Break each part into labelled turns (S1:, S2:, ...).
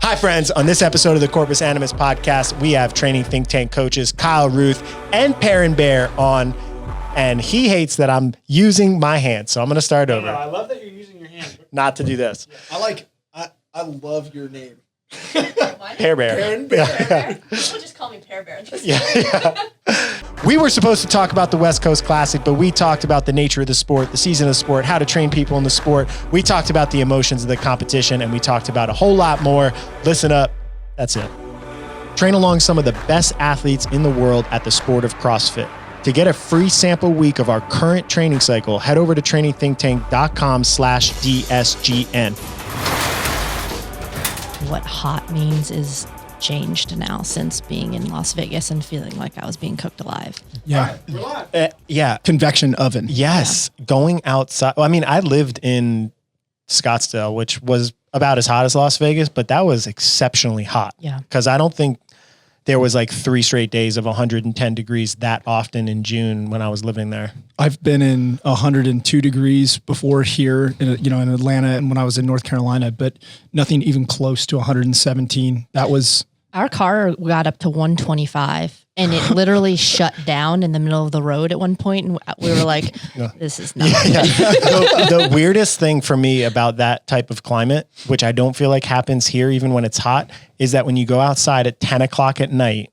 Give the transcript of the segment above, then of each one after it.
S1: Hi, friends. On this episode of the Corpus Animus podcast, we have training think tank coaches Kyle Ruth and Perrin Bear on, and he hates that I'm using my hand, so I'm going to start over.
S2: No, I love that you're using your hand.
S1: Not to do this.
S3: I love your name.
S1: Pear Bear.
S3: Perrin Bear.
S4: Pear Bear. People just call me Pear Bear.
S1: Yeah. We were supposed to talk about the West Coast Classic, but we talked about the nature of the sport, the season of the sport, how to train people in the sport. We talked about the emotions of the competition, and we talked about a whole lot more. Listen up. That's it. Train along some of the best athletes in the world at the sport of CrossFit. To get a free sample week of our current training cycle, head over to trainingthinktank.com/DSGN.
S5: What hot means is changed now since being in Las Vegas and feeling like I was being cooked alive.
S3: Yeah.
S1: Yeah.
S3: Convection oven.
S1: Yes. Going outside. Well, I mean, I lived in Scottsdale, which was about as hot as Las Vegas, but that was exceptionally hot.
S5: Yeah.
S1: Because I don't think there was like 3 straight days of 110 degrees that often in June when I was living there.
S3: I've been in 102 degrees before here in Atlanta and when I was in North Carolina, but nothing even close to 117. That was
S5: Our car got up to 125 and it literally shut down in the middle of the road at one point. And we were like, this is not
S1: Yeah. The weirdest thing for me about that type of climate, which I don't feel like happens here even when it's hot, is that when you go outside at 10 o'clock at night,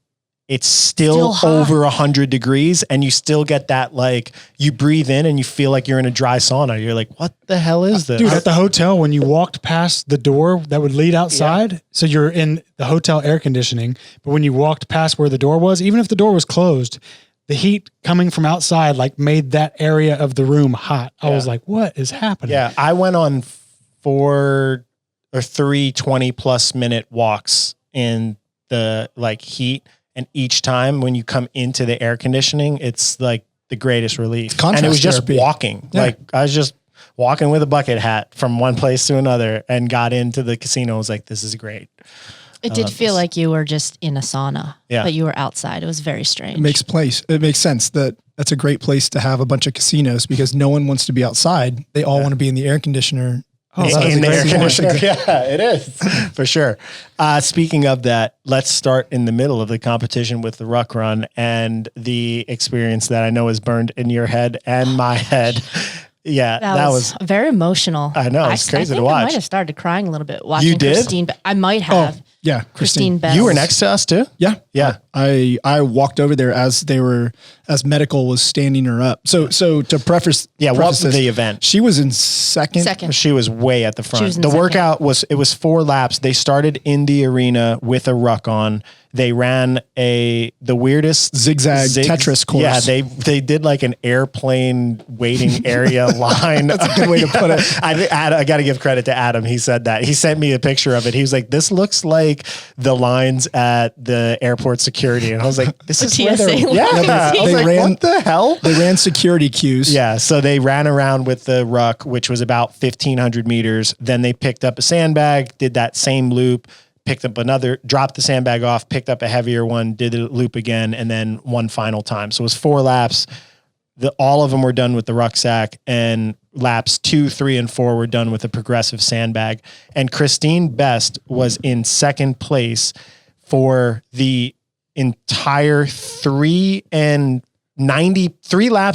S1: it's still
S5: hot.
S1: over 100 degrees and you still get that, like, you breathe in and you feel like you're in a dry sauna. You're like, what the hell is this?
S2: Dude, at the hotel, when you walked past the door that would lead outside, so you're in the hotel air conditioning, but when you walked past where the door was, even if the door was closed, the heat coming from outside like made that area of the room hot. I was like, what is happening?
S1: Yeah, I went on 4 or 3 20+ minute walks in the like heat. And each time when you come into the air conditioning, it's like the greatest relief. And it was just
S3: therapy.
S1: walking.
S3: Yeah.
S1: Like I was just walking with a bucket hat from one place to another and got into the casino. I was like, this is great.
S5: It did feel like you were just in a sauna,
S1: Yeah.
S5: but you were outside. It was very strange.
S3: It makes sense that's a great place to have a bunch of casinos because no one wants to be outside. They all want to be in the air conditioner.
S1: In the air conditioner. Yeah, it is for sure. Speaking of that, let's start in the middle of the competition with the ruck run and the experience that I know is burned in your head and my head. Yeah, that was
S5: very emotional.
S1: I know, it's crazy to watch.
S5: I might have started crying a little bit watching
S1: You did?
S5: Christine, but I might have.
S3: Yeah,
S5: Christine Bell.
S1: You were next to us too?
S3: Yeah.
S1: Yeah.
S3: I walked over there as medical was standing her up. So to preface.
S1: Yeah, what was
S3: this,
S1: the event?
S3: She was in second.
S1: She was way at the front.
S5: was in
S1: The
S5: second.
S1: workout was 4 laps. They started in the arena with a ruck on. They ran the weirdest
S3: Zigzag Tetris course.
S1: Yeah, they did like an airplane waiting area line.
S3: That's a good way to put it.
S1: I got to give credit to Adam. He said that. He sent me a picture of it. He was like, this looks like the lines at the airport security. And I was like, this is where
S5: TSA
S1: they're,
S5: line.
S1: yeah.
S3: Yeah,
S1: I was like, what the hell?
S3: They ran security queues.
S1: Yeah, so they ran around with the ruck, which was about 1,500 meters. Then they picked up a sandbag, did that same loop, picked up another, dropped the sandbag off, picked up a heavier one, did the loop again, and then one final time. So it was 4 laps. All of them were done with the rucksack, and laps 2, 3, and 4 were done with a progressive sandbag. And Christine Best was in second place for the entire 3 laps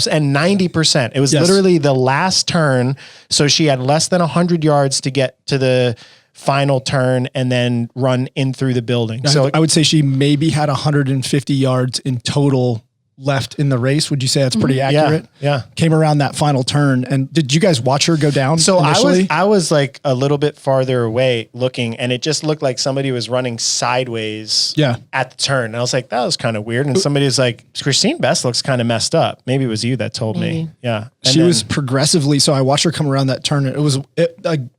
S1: and 90%. It was literally the last turn. So she had less than 100 yards to get to the final turn and then run in through the building. So
S3: I would say she maybe had 150 yards in total left in the race. Would you say that's pretty accurate?
S1: Yeah.
S3: Came around that final turn. And did you guys watch her go down?
S1: So
S3: initially?
S1: I was like a little bit farther away looking, and it just looked like somebody was running sideways at the turn. And I was like, that was kind of weird. And somebody was like, Christine Best looks kind of messed up. Maybe it was you that told me. Yeah. And
S3: she was progressively. So I watched her come around that turn.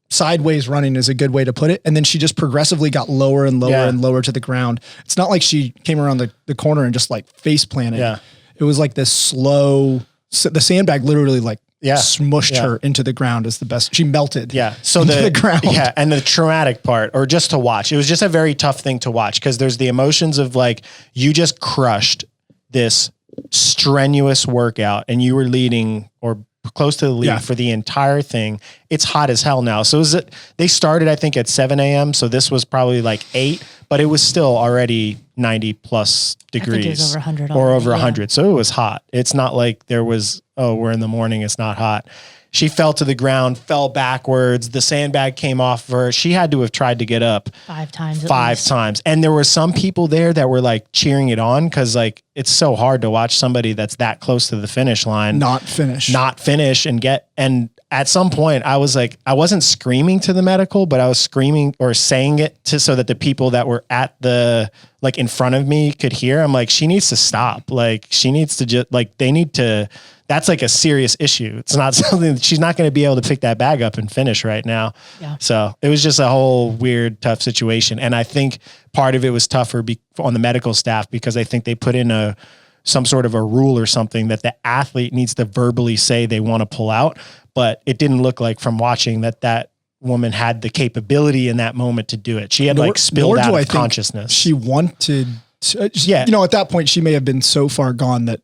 S3: Sideways running is a good way to put it. And then she just progressively got lower and lower and lower to the ground. It's not like she came around the corner and just like face planted.
S1: Yeah.
S3: It was like this slow, the sandbag literally like smushed her into the ground is the best. She melted
S1: so
S3: into the ground.
S1: Yeah. And the traumatic part, or just to watch, it was just a very tough thing to watch because there's the emotions of like, you just crushed this strenuous workout and you were leading or close to the lead for the entire thing. It's hot as hell now. So they started, I think, at 7 a.m. So this was probably like 8, but it was still already 90 plus degrees.
S5: I think it was over 100
S1: or over
S5: already,
S1: 100. So it was hot. It's not like there was, oh, we're in the morning, it's not hot. She fell to the ground, fell backwards. The sandbag came off of her. She had to have tried to get up
S5: 5 times.
S1: 5 times. And there were some people there that were like cheering it on because like it's so hard to watch somebody that's that close to the finish line
S3: not finish
S1: and at some point I was like, I wasn't screaming to the medical, but I was screaming or saying it so that the people that were at the like in front of me could hear. I'm like, she needs to stop. Like she needs to just like they need to. That's like a serious issue. It's not something that she's not going to be able to pick that bag up and finish right now. Yeah. So it was just a whole weird, tough situation. And I think part of it was tougher on the medical staff because I think they put in some sort of a rule or something that the athlete needs to verbally say they want to pull out. But it didn't look like from watching that woman had the capability in that moment to do it. She had spilled out of consciousness.
S3: She wanted to, at that point she may have been so far gone that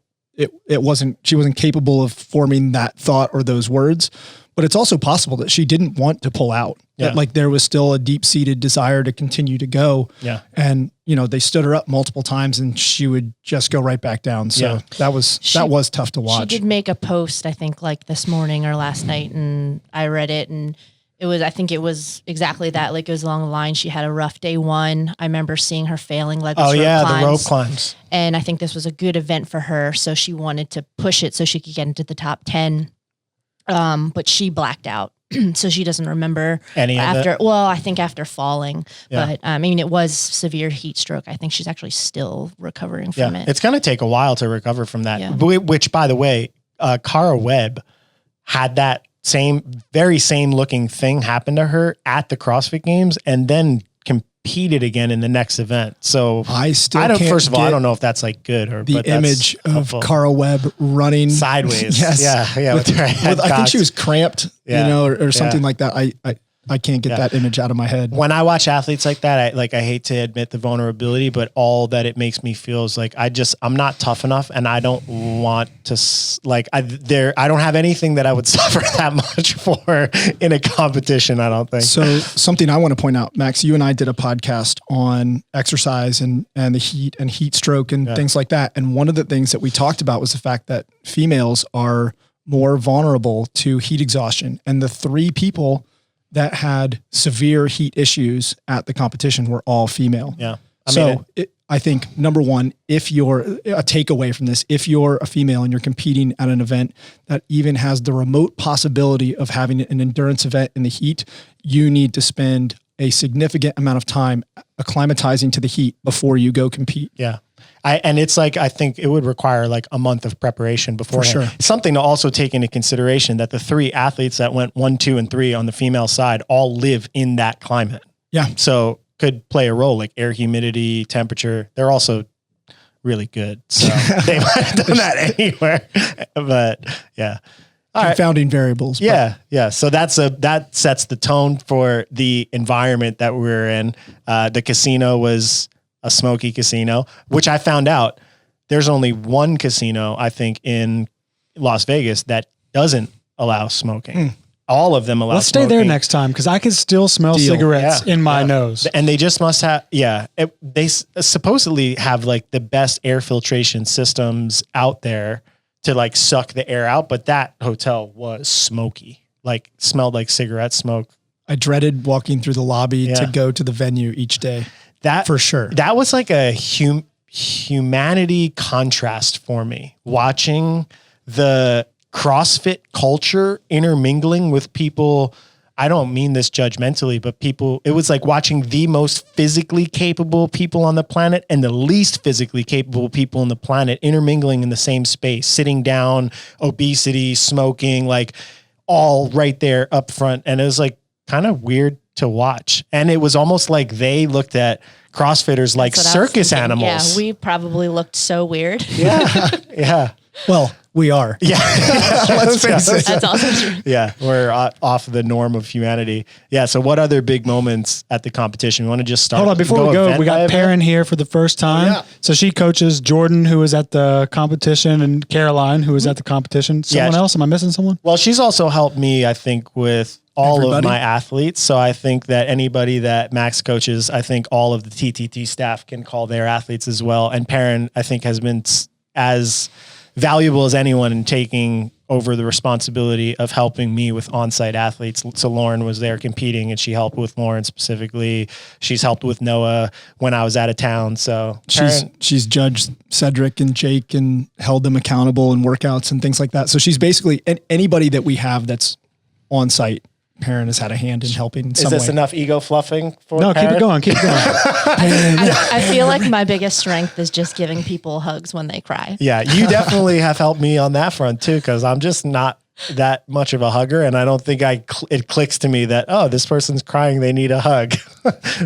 S3: she wasn't capable of forming that thought or those words, but it's also possible that she didn't want to pull out. Yeah. That like there was still a deep seated desire to continue to go.
S1: Yeah.
S3: And they stood her up multiple times and she would just go right back down. So that was tough to watch.
S5: She did make a post, I think like this morning or last night, and I read it, and I think it was exactly that. Like it was along the line. She had a rough day 1. I remember seeing her failing legless rope climbs.
S1: The rope climbs.
S5: And I think this was a good event for her. So she wanted to push it so she could get into the top 10. But she blacked out. So she doesn't remember
S1: any of it.
S5: Well, I think after falling, but I mean, it was severe heat stroke. I think she's actually still recovering from it.
S1: It's going to take a while to recover from that, which by the way, Cara Webb had that very same looking thing happen to her at the CrossFit Games and then competed again in the next event. So first of all, I don't know if that's like good or
S3: the image of Cara Webb running
S1: sideways.
S3: Yes.
S1: Yeah.
S3: With I think she was cramped, or something like that. I can't get that image out of my head.
S1: When I watch athletes like that, I hate to admit the vulnerability, but all that it makes me feel is like, I'm not tough enough and I don't want to I don't have anything that I would suffer that much for in a competition. I don't think.
S3: So something I want to point out, Max, you and I did a podcast on exercise and the heat and heat stroke and things like that. And one of the things that we talked about was the fact that females are more vulnerable to heat exhaustion. And the 3 people that had severe heat issues at the competition were all female.
S1: Yeah.
S3: I think number one, if you're a takeaway from this, if you're a female and you're competing at an event that even has the remote possibility of having an endurance event in the heat, you need to spend a significant amount of time acclimatizing to the heat before you go compete.
S1: Yeah. And it's like, I think it would require like a month of preparation beforehand.
S3: For sure.
S1: Something to also take into consideration that the 3 athletes that went 1, 2, and 3 on the female side all live in that climate.
S3: Yeah.
S1: So could play a role like air humidity, temperature. They're also really good. So they might have done that anywhere, but yeah. All
S3: confounding variables.
S1: Yeah. Yeah. So that sets the tone for the environment that we're in. The casino was a smoky casino, which I found out there's only one casino, I think, in Las Vegas that doesn't allow smoking. All of them allow
S2: Let's
S1: smoking.
S2: stay there next time because I can still smell cigarettes in my nose.
S1: And they just must have, they supposedly have like the best air filtration systems out there to like suck the air out. But that hotel was smoky, like smelled like cigarette smoke.
S3: I dreaded walking through the lobby to go to the venue each day. That for sure.
S1: That was like a humanity contrast for me, watching the CrossFit culture intermingling with people. I don't mean this judgmentally, but it was like watching the most physically capable people on the planet and the least physically capable people on the planet intermingling in the same space, sitting down, obesity, smoking, like all right there up front. And it was like kind of weird to watch. And it was almost like they looked at CrossFitters like circus animals.
S5: Yeah, we probably looked so weird.
S1: Yeah.
S3: Well, We are.
S1: Yeah.
S3: Let's face it.
S5: That's also true.
S1: Yeah, we're off the norm of humanity. Yeah. So, what other big moments at the competition? We want to just start.
S2: Hold on, before we go,
S1: event
S2: we
S1: by
S2: got
S1: event?
S2: Perrin here for the first time.
S3: yeah.
S2: So she coaches Jordan, who was at the competition, and Caroline, who was at the competition. Someone
S1: Yeah.
S2: else? Am I missing someone?
S1: Well, she's also helped me, I think, with all
S3: Everybody?
S1: of my athletes. So I think that anybody that Max coaches, I think all of the TTT staff can call their athletes as well. And Perrin, I think, has been as valuable as anyone in taking over the responsibility of helping me with on-site athletes. So Lauren was there competing, and she helped with Lauren specifically. She's helped with Noah when I was out of town. So
S3: She's judged Cedric and Jake and held them accountable in workouts and things like that. So she's basically anybody that we have that's on site. Perrin has had a hand in helping in
S1: is
S3: some
S1: this
S3: way.
S1: enough ego fluffing for
S2: No, keep
S1: Perrin?
S2: it going. Keep it going.
S5: I feel like my biggest strength is just giving people hugs when they cry.
S1: Yeah, you definitely have helped me on that front too, because I'm just not that much of a hugger, and I don't think it clicks to me that, oh, this person's crying, they need a hug.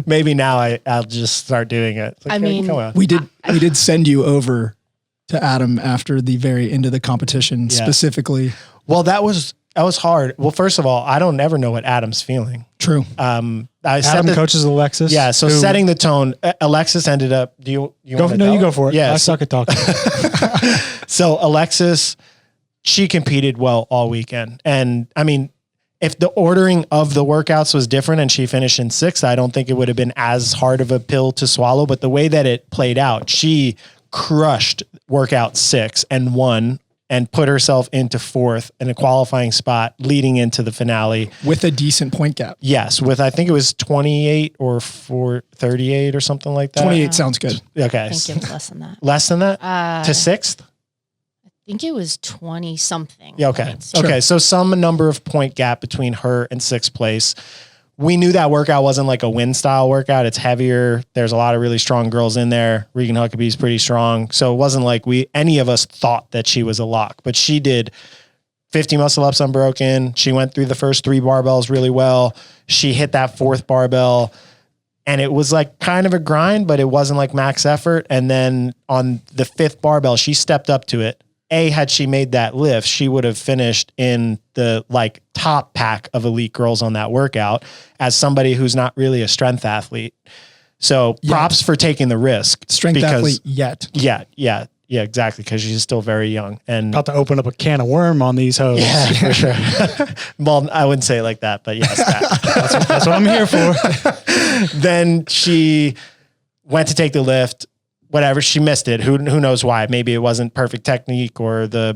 S1: Maybe now I'll just start doing it. It's like,
S5: I
S1: hey,
S5: mean,
S1: come on.
S3: We did send you over to Adam after the very end of the competition specifically.
S1: Well, that was hard. Well, first of all, I don't ever know what Adam's feeling.
S3: True.
S2: Adam coaches Alexis.
S1: Yeah, so
S2: who-
S1: setting the tone. Alexis ended up. Do you
S2: Go,
S1: wanna
S2: no,
S1: know?
S2: you go for it.
S1: Yeah,
S2: I suck at talking.
S1: So Alexis, she competed well all weekend. And I mean, if the ordering of the workouts was different and she finished in sixth, I don't think it would have been as hard of a pill to swallow. But the way that it played out, she crushed workout 6 and won and put herself into fourth in a qualifying spot leading into the finale.
S3: With a decent point gap.
S1: Yes, with I think it was 28 or 38 or something like that.
S3: 28 sounds good.
S1: Okay.
S5: I think it was less than that.
S1: Less than that? To sixth?
S5: I think it was 20 something.
S1: Yeah, okay.
S5: points.
S1: Okay. So some number of point gap between her and sixth place. We knew that workout wasn't like a win style workout. It's heavier. There's a lot of really strong girls in there. Regan Huckabee's pretty strong. So it wasn't like any of us thought that she was a lock, but she did 50 muscle ups unbroken. She went through the first 3 barbells really well. She hit that 4th barbell, and it was like kind of a grind, but it wasn't like max effort. And then on the 5th barbell, she stepped up to it. Had she made that lift, she would have finished in the like top pack of elite girls on that workout as somebody who's not really a strength athlete. So props for taking the risk.
S3: Strength athlete yet.
S1: Yeah, exactly. Because she's still very young and
S2: About to open up a can of worm on these hoes.
S1: yeah, for sure. Well, I wouldn't say it like that, but yes,
S2: That's what I'm here for.
S1: Then she went to take the lift. Whatever, she missed it. Who knows why? Maybe it wasn't perfect technique or the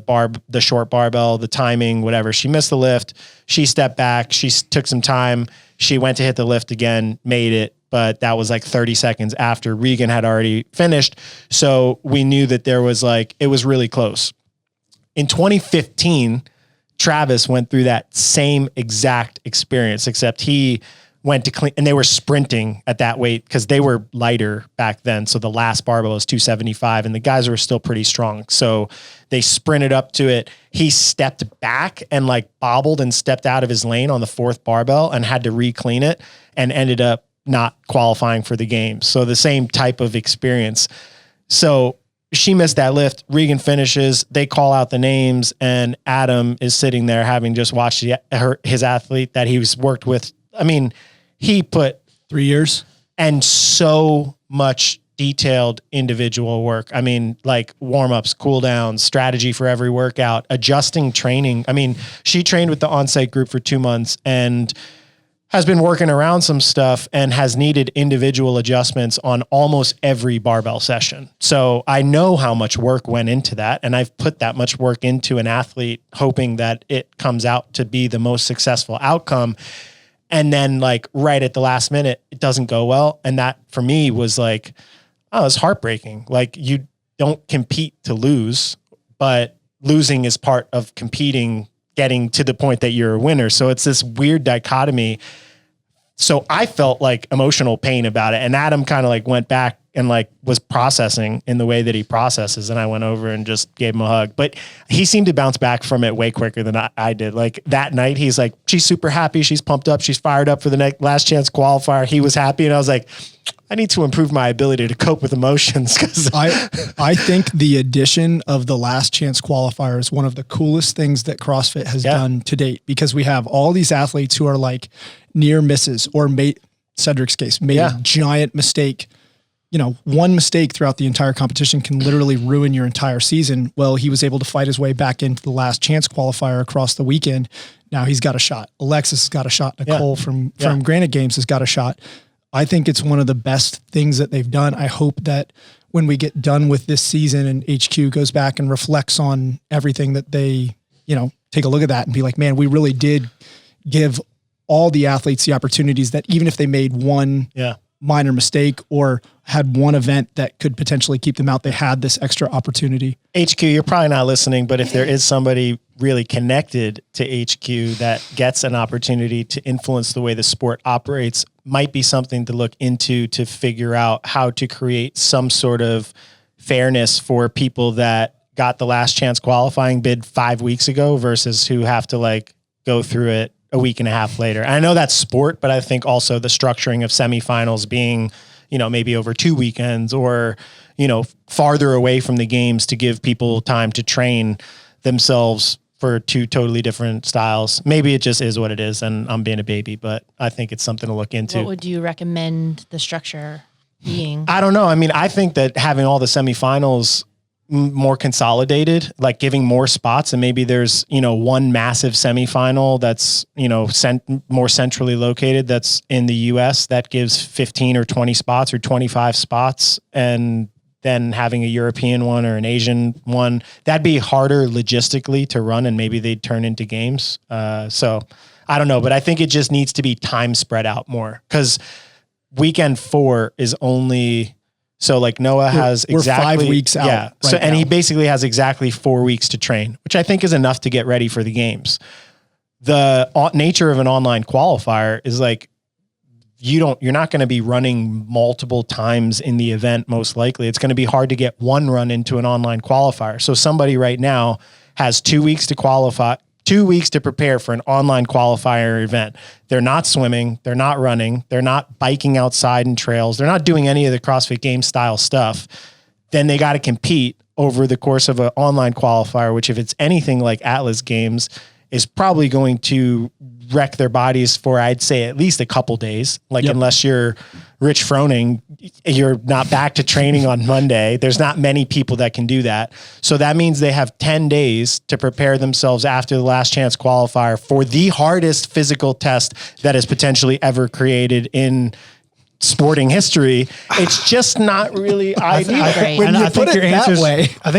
S1: short barbell, the timing, whatever. She missed the lift. She stepped back. She took some time. She went to hit the lift again, made it, but that was like 30 seconds after Regan had already finished. So we knew that it was really close. In 2015, Travis went through that same exact experience, except he went to clean, and they were sprinting at that weight because they were lighter back then. So the last barbell was 275 and the guys were still pretty strong. So they sprinted up to it. He stepped back and like bobbled and stepped out of his lane on the 4th barbell and had to re-clean it and ended up not qualifying for the games. So the same type of experience. So she missed that lift. Regan finishes. They call out the names, and Adam is sitting there having just watched his athlete that he was worked with. I mean, he put
S3: 3 years
S1: and so much detailed individual work. I mean, like warm-ups, cool downs, strategy for every workout, adjusting training. I mean, she trained with the on-site group for 2 months and has been working around some stuff and has needed individual adjustments on almost every barbell session. So I know how much work went into that, and I've put that much work into an athlete hoping that it comes out to be the most successful outcome. And then like right at the last minute, it doesn't go well. And that for me was like, oh, it's heartbreaking. Like you don't compete to lose, but losing is part of competing, getting to the point that you're a winner. So it's this weird dichotomy. So I felt like emotional pain about it. And Adam kind of like went back and like was processing in the way that he processes. And I went over and just gave him a hug, but he seemed to bounce back from it way quicker than I did. Like that night, he's like, she's super happy. She's pumped up. She's fired up for the next last chance qualifier. He was happy. And I was like, I need to improve my ability to cope with emotions. Cause
S3: I think the addition of the last chance qualifier is one of the coolest things that CrossFit has done to date, because we have all these athletes who are like near misses or Cedric's case, made a giant mistake. You know, one mistake throughout the entire competition can literally ruin your entire season. Well, he was able to fight his way back into the last chance qualifier across the weekend. Now he's got a shot. Alexis has got a shot. Nicole from Granite Games has got a shot. I think it's one of the best things that they've done. I hope that when we get done with this season and HQ goes back and reflects on everything that they, you know, take a look at that and be like, man, we really did give all the athletes the opportunities that even if they made one minor mistake or had one event that could potentially keep them out, they had this extra opportunity.
S1: HQ, you're probably not listening, but if there is somebody really connected to HQ that gets an opportunity to influence the way the sport operates, might be something to look into to figure out how to create some sort of fairness for people that got the last chance qualifying bid 5 weeks ago versus who have to like go through it a week and a half later. And I know that's sport, but I think also the structuring of semifinals being, you know, maybe over 2 weekends or, you know, farther away from the games to give people time to train themselves for two totally different styles. Maybe it just is what it is and I'm being a baby, but I think it's something to look into.
S5: What would you recommend the structure being?
S1: I don't know. I mean, I think that having all the semifinals more consolidated, like giving more spots, and maybe there's, you know, one massive semifinal that's, you know, more centrally located that's in the US that gives 15 or 20 spots or 25 spots, and then having a European one or an Asian one, that'd be harder logistically to run, and maybe they'd turn into games. So I don't know, but I think it just needs to be time spread out more, because weekend 4 is only, so like Noah has exactly
S3: 5 weeks out.
S1: Yeah. So, and he basically has exactly 4 weeks to train, which I think is enough to get ready for the games. The nature of an online qualifier is like, you're not going to be running multiple times in the event. Most likely it's going to be hard to get one run into an online qualifier. So somebody right now has 2 weeks to qualify, 2 weeks to prepare for an online qualifier event. They're not swimming. They're not running. They're not biking outside in trails. They're not doing any of the CrossFit Games style stuff. Then they got to compete over the course of an online qualifier, which if it's anything like Atlas Games is probably going to wreck their bodies for, I'd say, at least a couple days. Like unless you're Rich Froning, you're not back to training on Monday. There's not many people that can do that. So that means they have 10 days to prepare themselves after the last chance qualifier for the hardest physical test that is potentially ever created in sporting history. It's just not really ideal.
S2: I think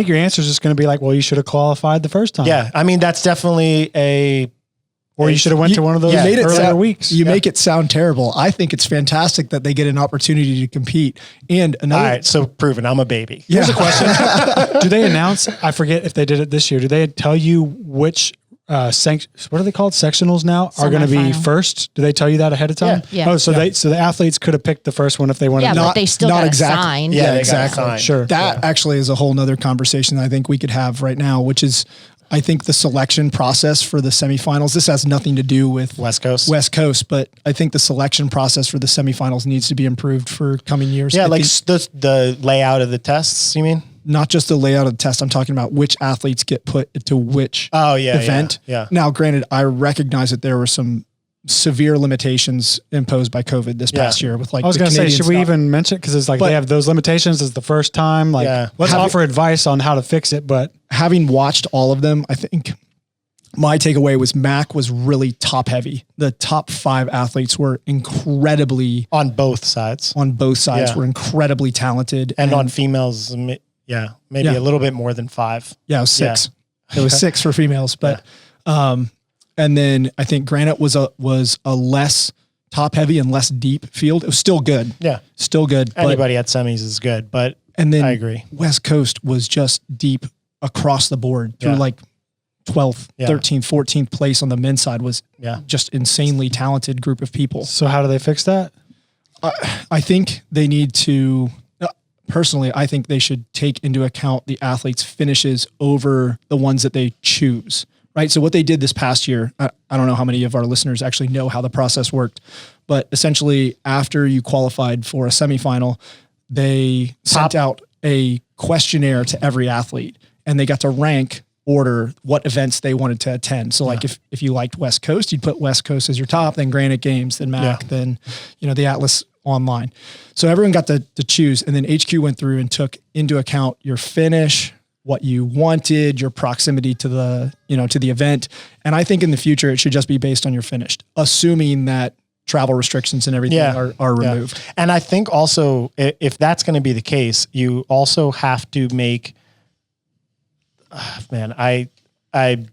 S2: your answer is just going to be like, well, you should have qualified the first time.
S1: Yeah. I mean, that's definitely
S2: or you should have went to one of those earlier weeks.
S3: You make it sound terrible. I think it's fantastic that they get an opportunity to compete. And another,
S1: all right, so proven, I'm a baby.
S2: Here's a question. Do they announce, I forget if they did it this year, do they tell you which what are they called? Sectionals now are going to be first. Do they tell you that ahead of time?
S5: Yeah.
S2: Oh, so the athletes could have picked the first one if they wanted.
S5: Yeah, but they still got assigned.
S3: Yeah, exactly.
S2: Sure.
S3: That actually is a whole nother conversation that I think we could have right now, which is, I think the selection process for the semifinals, this has nothing to do with
S1: West Coast,
S3: but I think the selection process for the semifinals needs to be improved for coming years.
S1: Yeah. Like the layout of the tests, you mean?
S3: Not just the layout of the test. I'm talking about which athletes get put to which event.
S1: Yeah.
S3: Now, granted, I recognize that there were some severe limitations imposed by COVID this past year with like,
S2: I was going to say, should we even mention it? Cause it's like, they have those limitations as the first time, like let's offer advice on how to fix it. But
S3: having watched all of them, I think my takeaway was Mac was really top heavy. The top 5 athletes were incredibly
S1: on both sides
S3: were incredibly talented.
S1: And on females, maybe a little bit more than 5.
S3: Yeah, it was 6. It was 6 for females, but, and then I think Granite was a less top heavy and less deep field. It was still good.
S1: Yeah.
S3: Still good.
S1: Anybody at semis is good, but
S3: and then
S1: I agree.
S3: West Coast was just deep across the board through like 12th, 13th, 14th place on the men's side was just insanely talented group of people.
S2: So how do they fix that?
S3: I think they need to, personally, I think they should take into account the athletes' finishes over the ones that they choose, right? So what they did this past year, I don't know how many of our listeners actually know how the process worked, but essentially after you qualified for a semifinal, they sent out a questionnaire to every athlete, and they got to rank order what events they wanted to attend. So like if you liked West Coast, you'd put West Coast as your top, then Granite Games, then MAC, then, the Atlas online. So everyone got to choose, and then HQ went through and took into account your finish, what you wanted, your proximity to the, to the event. And I think in the future, it should just be based on your finished, assuming that travel restrictions and everything are removed.
S1: And I think also if that's going to be the case, you also have to make, I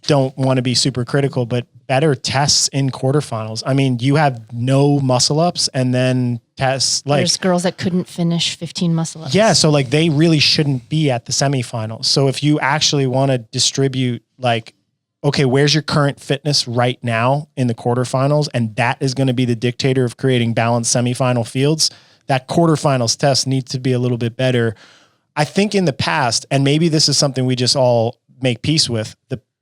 S1: don't want to be super critical, but better tests in quarterfinals. I mean, you have no muscle ups and then tests like
S5: there's girls that couldn't finish 15 muscle ups.
S1: Yeah. So like they really shouldn't be at the semifinals. So if you actually want to distribute like, okay, where's your current fitness right now in the quarterfinals? And that is going to be the dictator of creating balanced semifinal fields. That quarterfinals test needs to be a little bit better. I think in the past, and maybe this is something we just all make peace with,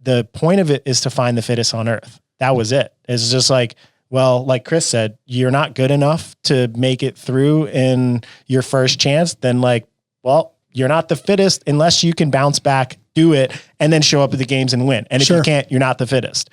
S1: the point of it is to find the fittest on earth. That was it. It's just like, well, like Chris said, you're not good enough to make it through in your first chance. Then like, well, you're not the fittest unless you can bounce back, do it, and then show up at the games and win. And if you can't, you're not the fittest.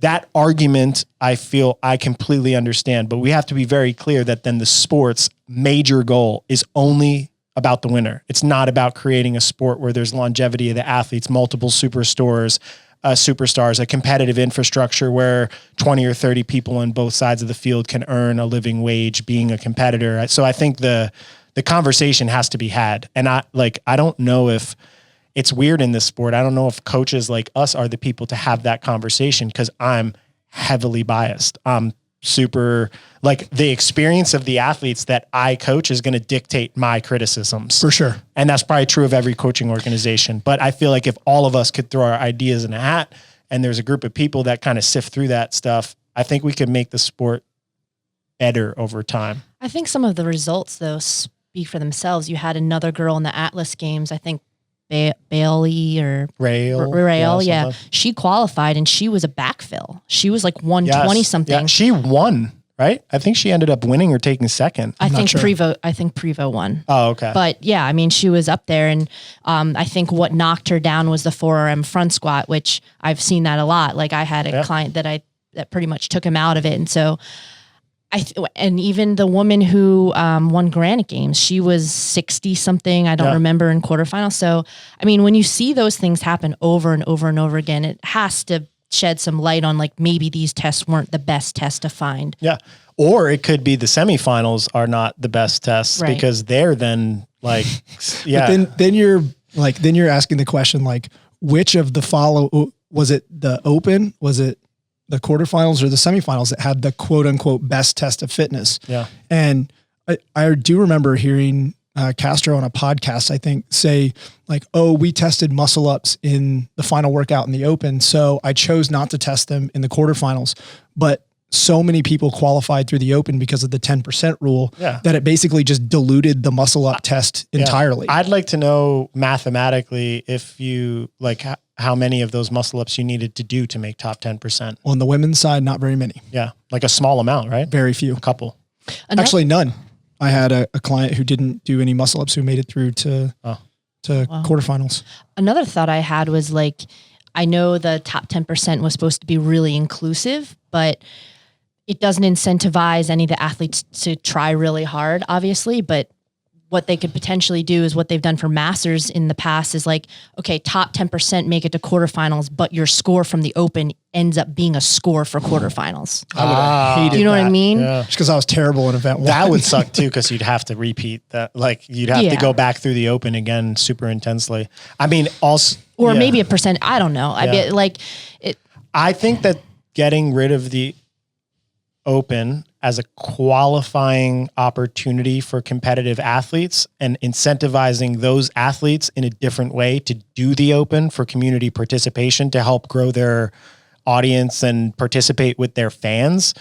S1: That argument, I feel I completely understand, but we have to be very clear that then the sport's major goal is only about the winner. It's not about creating a sport where there's longevity of the athletes, multiple superstars, a competitive infrastructure where 20 or 30 people on both sides of the field can earn a living wage being a competitor. So I think the conversation has to be had. And I don't know if it's weird in this sport. I don't know if coaches like us are the people to have that conversation because I'm heavily biased. I'm super like the experience of the athletes that I coach is going to dictate my criticisms.
S3: For sure.
S1: And that's probably true of every coaching organization. But I feel like if all of us could throw our ideas in a hat and there's a group of people that kind of sift through that stuff, I think we could make the sport better over time.
S5: I think some of the results though speak for themselves. You had another girl in the Atlas games, I think Bailey or Rail. Yeah. She qualified and she was a backfill. She was like 120 something.
S1: Yeah, she won, right? I think she ended up winning or taking second.
S5: I think Prevo won.
S1: Oh, okay.
S5: But yeah, I mean, she was up there, and I think what knocked her down was the 4RM front squat, which I've seen that a lot. Like I had a client that pretty much took him out of it. And so and even the woman who won Granite Games, she was 60 something. I don't remember in quarterfinal. So, I mean, when you see those things happen over and over and over again, it has to shed some light on like maybe these tests weren't the best test to find.
S1: Yeah. Or it could be the semifinals are not the best tests because they're then like,
S3: But then you're asking the question, like, which of the was it the open? Was it the quarterfinals or the semifinals that had the quote unquote best test of fitness?
S1: Yeah.
S3: And I do remember hearing Castro on a podcast, I think, say like, oh, we tested muscle ups in the final workout in the open. So I chose not to test them in the quarterfinals, but so many people qualified through the open because of the 10% rule that it basically just diluted the muscle up test entirely.
S1: I'd like to know mathematically if you like how many of those muscle ups you needed to do to make top 10%.
S3: On the women's side, not very many.
S1: Yeah. Like a small amount, right?
S3: Very few.
S1: A couple.
S3: Actually, none. I had a client who didn't do any muscle ups who made it through to quarterfinals.
S5: Another thought I had was like, I know the top 10% was supposed to be really inclusive, but it doesn't incentivize any of the athletes to try really hard, obviously, but what they could potentially do is what they've done for masters in the past is like, okay, top 10% make it to quarterfinals, but your score from the open ends up being a score for quarterfinals.
S3: I would have hated
S5: Do you know what I mean?
S3: Yeah. Just because I was terrible in event one.
S1: That would suck too, because you'd have to repeat that. Like you'd have to go back through the open again super intensely. I mean, also...
S5: Or maybe a percent, I don't know.
S1: I think that getting rid of the open as a qualifying opportunity for competitive athletes and incentivizing those athletes in a different way to do the open for community participation to help grow their audience and participate with their fans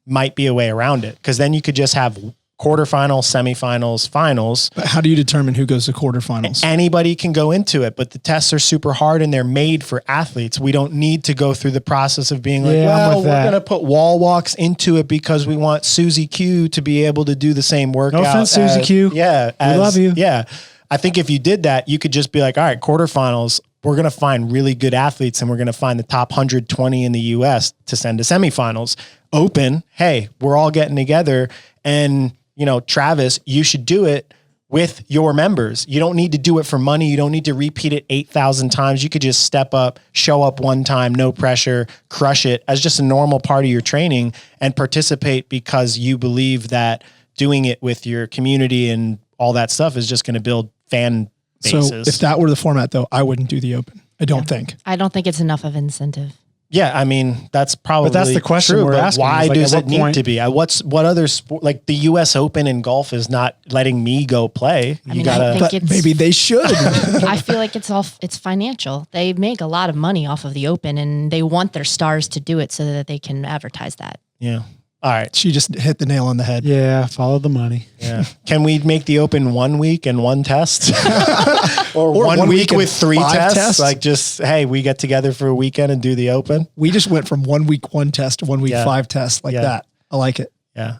S1: might be a way around it. Cause then you could just have quarterfinal, semifinals, finals.
S3: But how do you determine who goes to quarterfinals?
S1: Anybody can go into it, but the tests are super hard and they're made for athletes. We don't need to go through the process of being like, well, we're going to put wall walks into it because we want Susie Q to be able to do the same workout.
S2: No offense, Susie Q.
S1: Yeah.
S2: We love you.
S1: Yeah. I think if you did that, you could just be like, all right, quarterfinals, we're going to find really good athletes and we're going to find the top 120 in the US to send to semifinals. Open, hey, we're all getting together and, you know, Travis, you should do it with your members. You don't need to do it for money. You don't need to repeat it 8,000 times. You could just step up, show up one time, no pressure, crush it as just a normal part of your training and participate because you believe that doing it with your community and all that stuff is just going to build fan bases.
S3: So if that were the format though, I wouldn't do the open. I don't think.
S5: I don't think it's enough of incentive.
S1: Yeah, I mean that's probably.
S2: But that's the question
S1: true,
S2: we're asking.
S1: Why
S2: like,
S1: does it need
S2: point?
S1: to be? What other sport? Like the U.S. Open in golf is not letting me go play.
S5: I mean, I think
S3: But
S5: it's,
S3: maybe they should.
S5: I feel like it's financial. They make a lot of money off of the Open, and they want their stars to do it so that they can advertise that.
S1: Yeah. All right.
S3: She just hit the nail on the head.
S2: Yeah, follow the money.
S1: Yeah. Can we make the Open 1 week and one test, or one
S3: one
S1: week
S3: week
S1: with
S3: and
S1: 3
S3: 5
S1: tests?
S3: tests?
S1: Like just hey, we get together for a weekend and do the Open.
S3: We just went from 1 week 1 test to 1 week
S1: Yeah.
S3: 5 tests like
S1: Yeah.
S3: that. I like it.
S1: Yeah.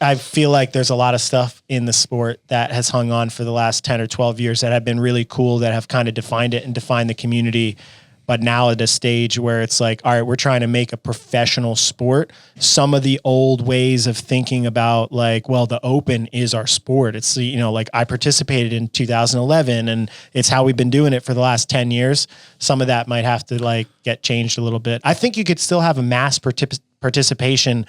S1: I feel like there's a lot of stuff in the sport that has hung on for the last 10 or 12 years that have been really cool, that have kind of defined it and defined the community. But now at a stage where it's like, all right, we're trying to make a professional sport. Some of the old ways of thinking about like, well, the Open is our sport. It's, you know, like I participated in 2011 and it's how we've been doing it for the last 10 years. Some of that might have to like get changed a little bit. I think you could still have a mass participation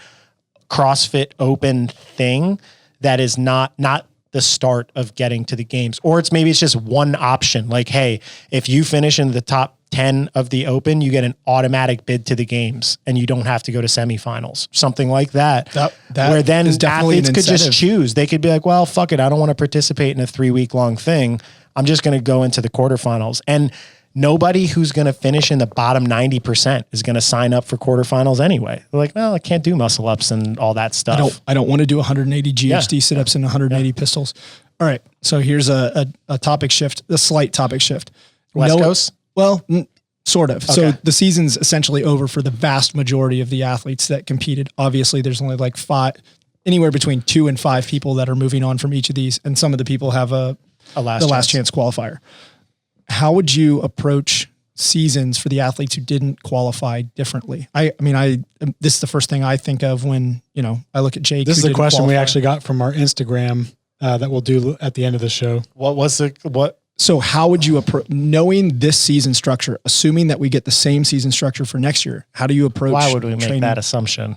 S1: CrossFit Open thing that is not the start of getting to the games, or maybe it's just one option. Like, hey, if you finish in the top 10 of the Open, you get an automatic bid to the games and you don't have to go to semifinals, something like that.
S3: That
S1: where then
S3: is definitely
S1: athletes
S3: an
S1: could just
S3: incentive.
S1: choose. They could be like, well, fuck it. I don't want to participate in a 3-week long thing. I'm just going to go into the quarterfinals. And nobody who's going to finish in the bottom 90% is going to sign up for quarterfinals anyway. They're like, well, I can't do muscle ups and all that stuff.
S3: I don't want to do 180 GHD sit-ups and 180 pistols. All right. So here's a topic shift, a slight topic shift.
S1: West Coast?
S3: Well, sort of.
S1: Okay.
S3: So the season's essentially over for the vast majority of the athletes that competed. Obviously, there's only like anywhere between 2 and 5 people that are moving on from each of these. And some of the people have the last chance qualifier. How would you approach seasons for the athletes who didn't qualify differently? I mean, this is the first thing I think of when, you know, I look at Jake.
S2: This is
S3: who
S2: a
S3: didn't
S2: question we
S3: qualify.
S2: actually got from our Instagram that we'll do at the end of the show.
S3: So how would you approach, knowing this season structure, assuming that we get the same season structure for next year, how do you approach?
S1: Why would we make
S3: training?
S1: that assumption?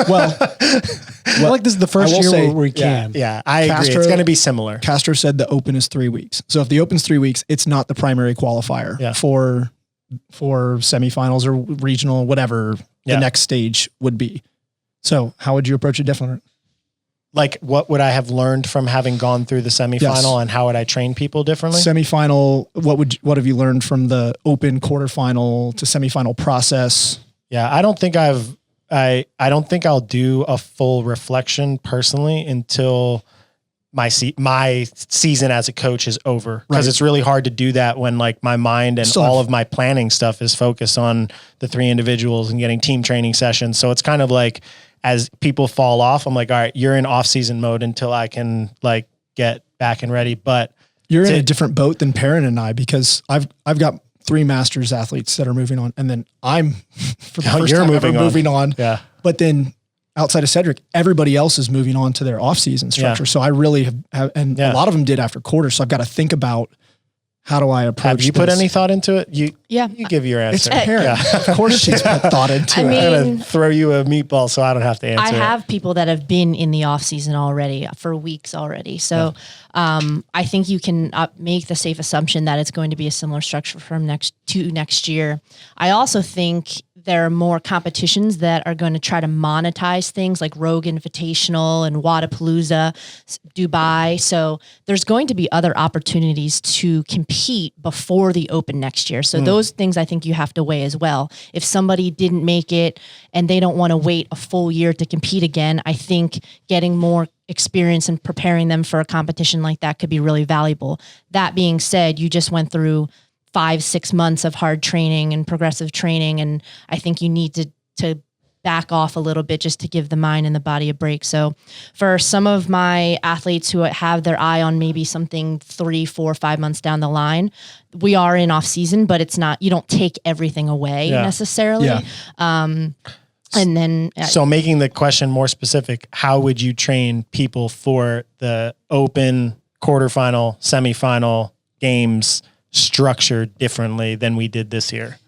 S3: Well,
S2: I feel like this is the first
S3: I will
S2: year
S3: say-
S2: where we can.
S1: Yeah, I agree.
S3: Castro-
S1: It's going to be similar.
S3: Castro said the Open is 3 weeks. So if the Open's 3 weeks, it's not the primary qualifier for semifinals or regional, whatever the next stage would be. So how would you approach it differently?
S1: Like, what would I have learned from having gone through the semifinal, and how would I train people differently?
S3: Semifinal, what have you learned from the Open quarterfinal to semifinal process?
S1: Yeah, I don't think I don't think I'll do a full reflection personally until my season as a coach is over, because it's really hard to do that when like my mind and all of my planning stuff is focused on the 3 individuals and getting team training sessions. So it's kind of like, as people fall off, I'm like, all right, you're in off season mode until I can like get back and ready. But
S3: you're in a different boat than Perrin and I, because I've got 3 masters athletes that are moving on. And then I'm for the first time ever moving on.
S1: Yeah.
S3: But then outside of Cedric, everybody else is moving on to their off season structure.
S1: Yeah.
S3: So I really have a lot of them did after quarter. So I've got to think about, how do I approach
S1: Have you put
S3: this?
S1: any thought into it? You give your answer.
S3: It's Perrin. Of course she's put thought into
S5: I
S3: it.
S5: mean,
S1: I'm going to throw you a meatball so I don't have to answer
S5: I
S1: it.
S5: have people that have been in the off season already for weeks already. So I think you can make the safe assumption that it's going to be a similar structure from next year. I also think there are more competitions that are going to try to monetize things like Rogue Invitational and Wadapalooza, Dubai. So there's going to be other opportunities to compete before the Open next year. So those things I think you have to weigh as well. If somebody didn't make it and they don't want to wait a full year to compete again, I think getting more experience and preparing them for a competition like that could be really valuable. That being said, you just went through 5-6 months of hard training and progressive training. And I think you need to back off a little bit just to give the mind and the body a break. So for some of my athletes who have their eye on maybe something 3, 4, 5 months down the line, we are in off season, but it's not, you don't take everything away necessarily.
S3: Yeah.
S5: And then,
S1: so making the question more specific, how would you train people for the Open, quarterfinal, semifinal games structured differently than we did this year?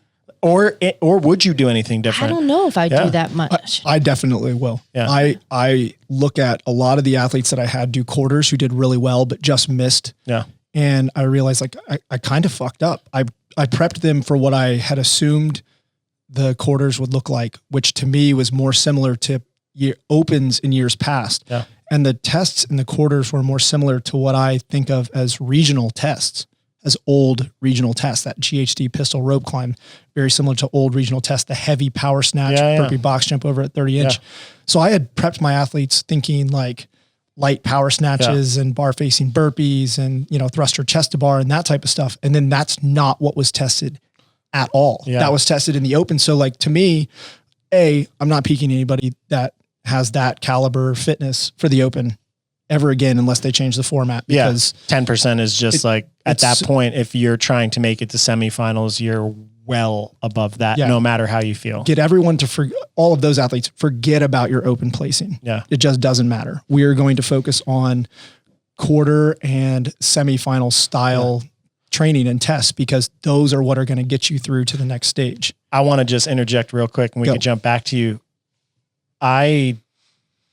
S1: Or would you do anything different?
S5: I don't know if I do that much.
S3: I definitely will.
S1: Yeah.
S3: I look at a lot of the athletes that I had do quarters who did really well, but just missed.
S1: Yeah.
S3: And I realized like, I kind of fucked up. I prepped them for what I had assumed the quarters would look like, which to me was more similar to opens in years past.
S1: Yeah.
S3: And the tests in the quarters were more similar to what I think of as regional tests, as old regional tests, that GHD pistol rope climb, very similar to old regional tests, the heavy power snatch, burpee box jump over at 30 inch. So I had prepped my athletes thinking like light power snatches and bar facing burpees and, thruster chest to bar and that type of stuff. And then that's not what was tested at all.
S1: Yeah.
S3: That was tested in the Open. So like to me, I'm not peaking anybody that has that caliber fitness for the Open ever again, unless they change the format, because
S1: 10% is just at that point, if you're trying to make it to semifinals, you're well above that, no matter how you feel.
S3: Get everyone to all of those athletes, forget about your Open placing.
S1: Yeah.
S3: It just doesn't matter. We are going to focus on quarter and semifinal style training and tests, because those are what are going to get you through to the next stage.
S1: I want to just interject real quick and we can jump back to you. I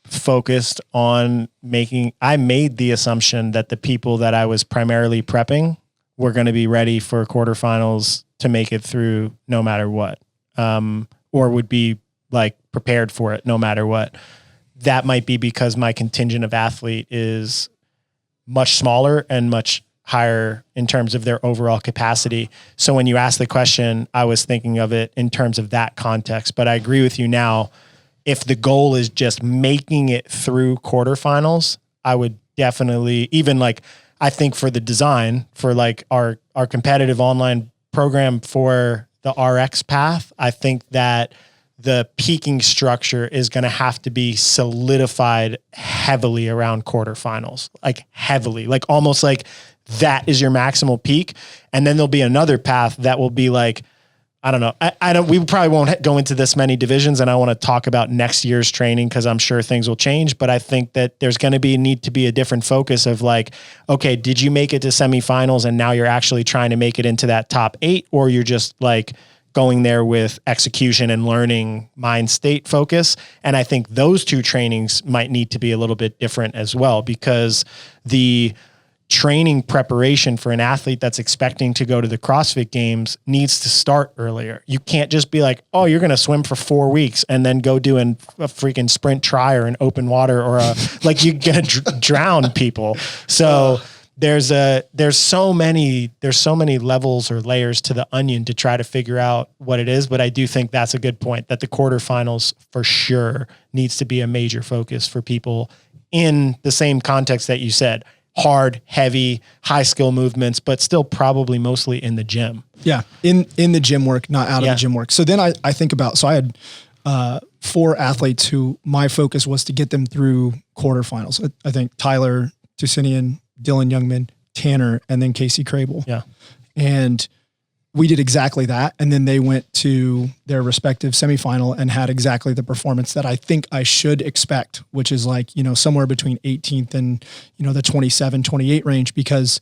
S1: focused on I made the assumption that the people that I was primarily prepping were going to be ready for quarterfinals to make it through no matter what, or would be like prepared for it no matter what. That might be because my contingent of athlete is much smaller and much higher in terms of their overall capacity. So when you ask the question, I was thinking of it in terms of that context, but I agree with you now. If the goal is just making it through quarterfinals, I would definitely, even I think for the design for our competitive online program for the RX path, I think that the peaking structure is going to have to be solidified heavily around quarterfinals, heavily, almost that is your maximal peak. And then there'll be another path that will be I don't know. We probably won't go into this many divisions, and I want to talk about next year's training because I'm sure things will change, but I think that there's going to need to be a different focus of okay, did you make it to semifinals and now you're actually trying to make it into that top 8, or you're just going there with execution and learning mind state focus. And I think those two trainings might need to be a little bit different as well, because the training preparation for an athlete that's expecting to go to the CrossFit Games needs to start earlier. You can't just be oh, you're going to swim for 4 weeks and then go do a freaking sprint try or an open water or you're going to drown people. So there's so many levels or layers to the onion to try to figure out what it is. But I do think that's a good point, that the quarterfinals for sure needs to be a major focus for people in the same context that you said. Hard, heavy, high skill movements, but still probably mostly in the gym.
S3: Yeah. In the gym work, not out of the gym work. So then I think about, I had 4 athletes who my focus was to get them through quarterfinals. I think Tyler Tusinian, Dylan Youngman, Tanner, and then Casey Crable.
S1: Yeah. And
S3: we did exactly that. And then they went to their respective semifinal and had exactly the performance that I think I should expect, which is somewhere between 18th and, the 27, 28 range, because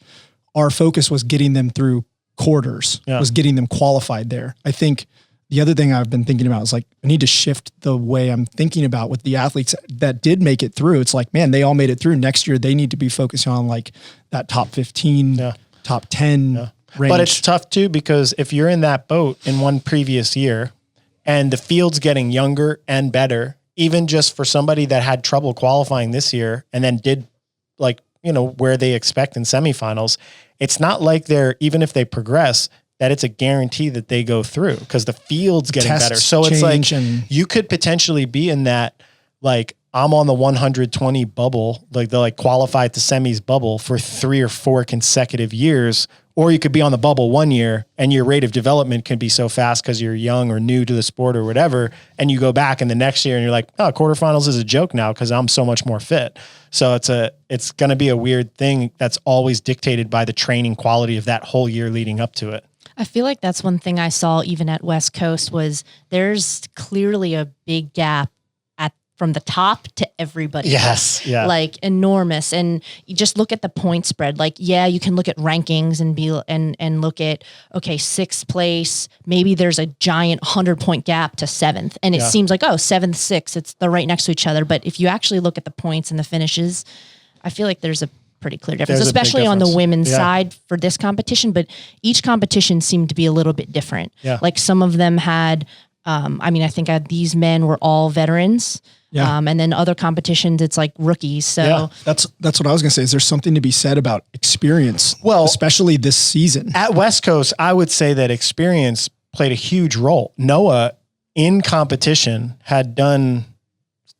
S3: our focus was getting them through quarters, was getting them qualified there. I think the other thing I've been thinking about is I need to shift the way I'm thinking about with the athletes that did make it through. It's man, they all made it through. Next year, they need to be focusing on that top 15, top 10 range.
S1: But it's tough too, because if you're in that boat in one previous year and the field's getting younger and better, even just for somebody that had trouble qualifying this year and then did like, where they expect in semifinals. It's not like they're, even if they progress, that it's a guarantee that they go through because the field's getting better. So it's like you could potentially be in that, like, I'm on the 120 bubble, like the qualify to semis bubble for 3 or 4 consecutive years, or you could be on the bubble 1 year and your rate of development can be so fast because you're young or new to the sport or whatever. And you go back in the next year and you're like, oh, quarterfinals is a joke now because I'm so much more fit. So it's going to be a weird thing that's always dictated by the training quality of that whole year leading up to it.
S5: I feel like that's one thing I saw even at West Coast was there's clearly a big gap from the top to everybody.
S1: Yes. Yeah.
S5: Like enormous. And you just look at the point spread. Like, yeah, you can look at rankings and look at, okay, 6th place, maybe there's a giant 100-point gap to 7th. And it seems like, 7th, 6th, they're right next to each other. But if you actually look at the points and the finishes, I feel like there's a pretty clear difference, especially on the women's side for this competition. But each competition seemed to be a little bit different. Yeah. Like some of them had, I think these men were all veterans. Yeah. And then other competitions, it's like rookies. So
S3: that's what I was going to say. Is there something to be said about experience? Well, especially this season
S1: at West Coast, I would say that experience played a huge role. Noah in competition had done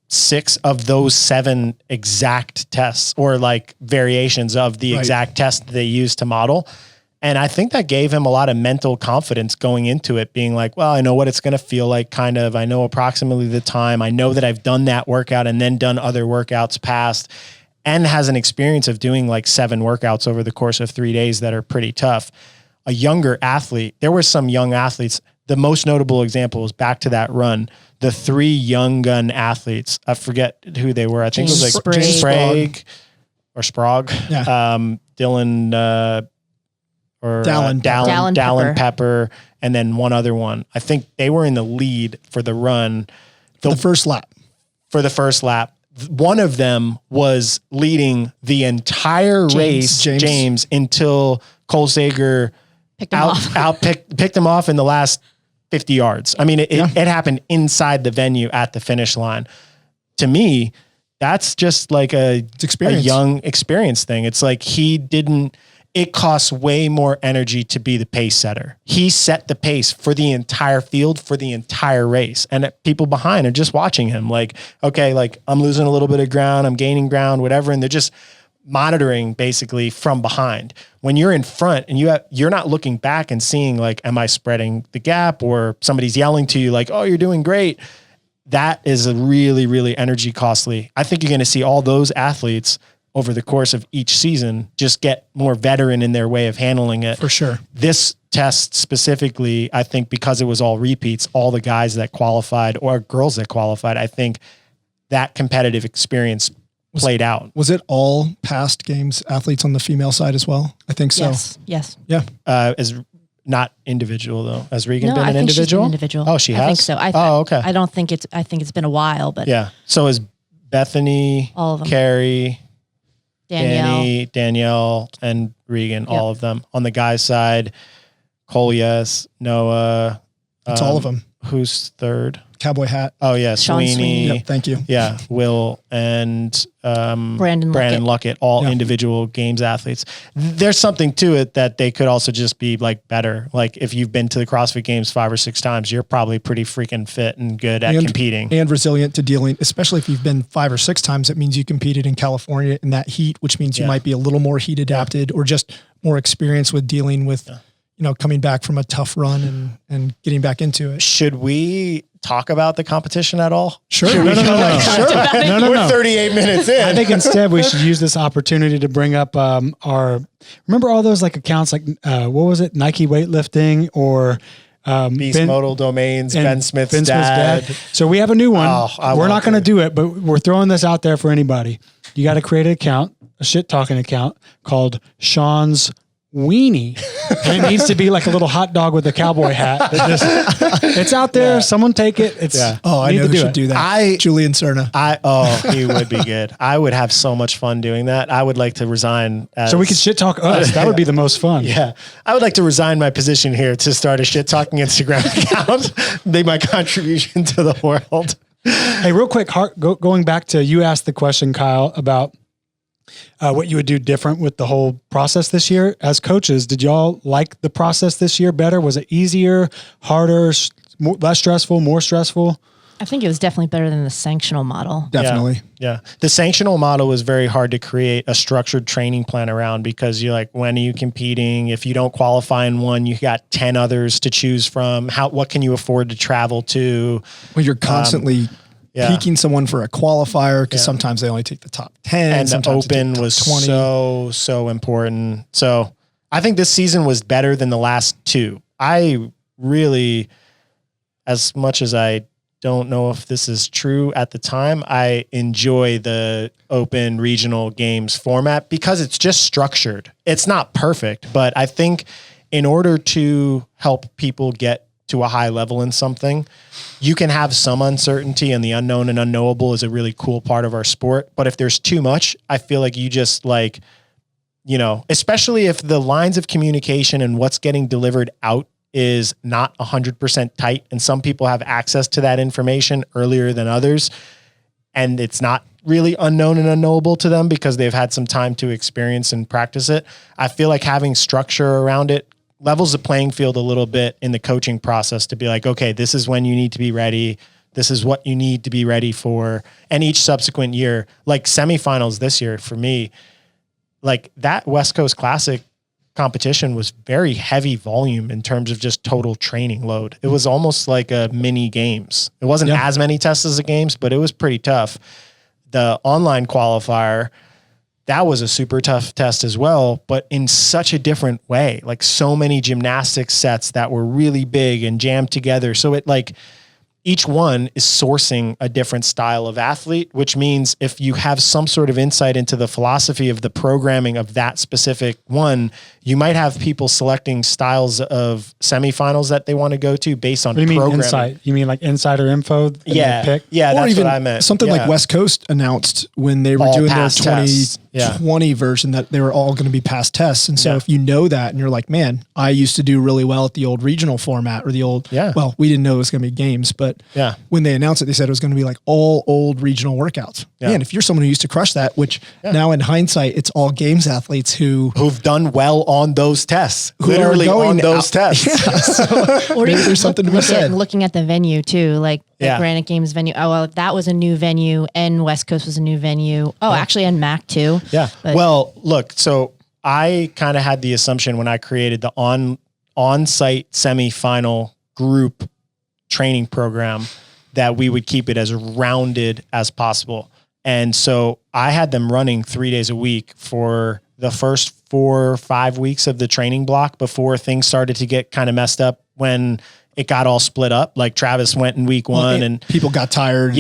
S1: 6 of those 7 exact tests or like variations of the exact test that they used to model. And I think that gave him a lot of mental confidence going into it, being like, well, I know what it's going to feel like, kind of. I know approximately the time. I know that I've done that workout and then done other workouts past, and has an experience of doing like 7 workouts over the course of 3 days that are pretty tough. A younger athlete, there were some young athletes. The most notable example was back to that run. The 3 young gun athletes, I forget who they were. I think it was like Sprague or Sprague, Dylan, Dallin Pepper, and then one other one. I think they were in the lead for the run.
S3: The first lap.
S1: For the first lap. One of them was leading the entire race, James, until Cole Sager picked him off in the last 50 yards. I mean, it happened inside the venue at the finish line. To me, that's just like a young experience thing. It's like it costs way more energy to be the pace setter. He set the pace for the entire field, for the entire race. And people behind are just watching him like, okay, like I'm losing a little bit of ground, I'm gaining ground, whatever. And they're just monitoring basically from behind. When you're in front and you're not looking back and seeing like, am I spreading the gap, or somebody's yelling to you like, oh, you're doing great. That is a really, really energy costly. I think you're going to see all those athletes over the course of each season just get more veteran in their way of handling it.
S3: For sure.
S1: This test specifically, I think because it was all repeats, all the guys that qualified or girls that qualified, I think that competitive experience played out.
S3: Was it all past games athletes on the female side as well? I think so.
S5: Yes.
S3: Yeah.
S1: As not individual though. Has Regan been an individual?
S5: She's been individual.
S1: Oh, she has?
S5: I think so.
S1: Okay.
S5: I think it's been a while, but
S1: yeah. So is Bethany,
S5: all of them.
S1: Carrie, Danielle, and Regan, all of them. On the guys' side, Cole, yes, Noah.
S3: It's all of them.
S1: Who's third?
S3: Cowboy hat.
S1: Oh yeah, Sweeney.
S3: Yep, thank you.
S1: Yeah, Will and
S5: Brandon
S1: Luckett, all individual games athletes. There's something to it that they could also just be like better. Like if you've been to the CrossFit Games 5 or 6 times, you're probably pretty freaking fit and good at competing
S3: and resilient to dealing. Especially if you've been 5 or 6 times, it means you competed in California in that heat, which means you might be a little more heat adapted or just more experienced with dealing with, coming back from a tough run and getting back into it.
S1: Should we talk about the competition at all?
S3: Sure.
S1: No. We're 38 minutes in.
S2: I think instead we should use this opportunity to bring up remember all those like accounts like what was it, Nike weightlifting or
S1: Beast Modal Domains, Ben Smith's dad.
S2: So we have a new one. We're not going to do it, but we're throwing this out there for anybody. You got to create an account, a shit talking account called Sean's Weenie. And it needs to be like a little hot dog with a cowboy hat. It's out there. Someone take it. It's
S3: I know who should do that. Julian Cerna.
S1: He would be good. I would have so much fun doing that. I would like to resign.
S2: So we could shit talk us. That would be the most fun.
S1: Yeah. I would like to resign my position here to start a shit talking Instagram account. Make my contribution to the world.
S2: Hey, real quick, going back to, you asked the question, Kyle, about what you would do different with the whole process this year. As coaches, did y'all like the process this year better? Was it easier, harder, less stressful, more stressful?
S5: I think it was definitely better than the sanctional model.
S3: Definitely.
S1: Yeah. The sanctional model was very hard to create a structured training plan around, because you're like, when are you competing? If you don't qualify in one, you got 10 others to choose from. What can you afford to travel to?
S3: Well, you're constantly peaking someone for a qualifier, because sometimes they only take the top 10.
S1: And the open was 20. so important. So I think this season was better than the last two. I really, as much as I don't know if this is true at the time, I enjoy the open regional games format because it's just structured. It's not perfect, but I think in order to help people get to a high level in something, you can have some uncertainty, and the unknown and unknowable is a really cool part of our sport. But if there's too much, I feel like you just especially if the lines of communication and what's getting delivered out is not 100% tight, and some people have access to that information earlier than others, and it's not really unknown and unknowable to them because they've had some time to experience and practice it. I feel like having structure around it levels the playing field a little bit in the coaching process to be like, okay, this is when you need to be ready. This is what you need to be ready for. And each subsequent year, like semifinals this year for me, like that West Coast Classic competition was very heavy volume in terms of just total training load. It was almost like a mini games. It wasn't as many tests as the games, but it was pretty tough. The online qualifier, that was a super tough test as well, but in such a different way, like so many gymnastics sets that were really big and jammed together. So it like, each one is sourcing a different style of athlete, which means if you have some sort of insight into the philosophy of the programming of that specific one, you might have people selecting styles of semifinals that they want to go to based on programming.
S2: What do you mean insight? You mean like insider info?
S1: Pick? Yeah,
S3: or
S1: that's
S3: even
S1: what I meant.
S3: Something like West Coast announced when they were doing their 2020 version that they were all going to be past tests. And so if you know that and you're like, man, I used to do really well at the old regional format or the old, well, we didn't know it was going to be games, but when they announced it, they said it was going to be like all old regional workouts. Man, if you're someone who used to crush that, which now in hindsight, it's all games athletes who've
S1: done well on those tests, literally on those tests.
S3: So
S5: or
S3: maybe there's something to be said.
S5: Looking at the venue too, like the Granite Games venue. Oh, well, that was a new venue, and West Coast was a new venue. Oh, actually, and MAC too.
S1: Yeah. But well, look, so I kind of had the assumption when I created the on-site semifinal group training program that we would keep it as rounded as possible. And so I had them running 3 days a week for the first 4 or 5 weeks of the training block before things started to get kind of messed up when it got all split up. Like Travis went in week one and
S3: people got tired.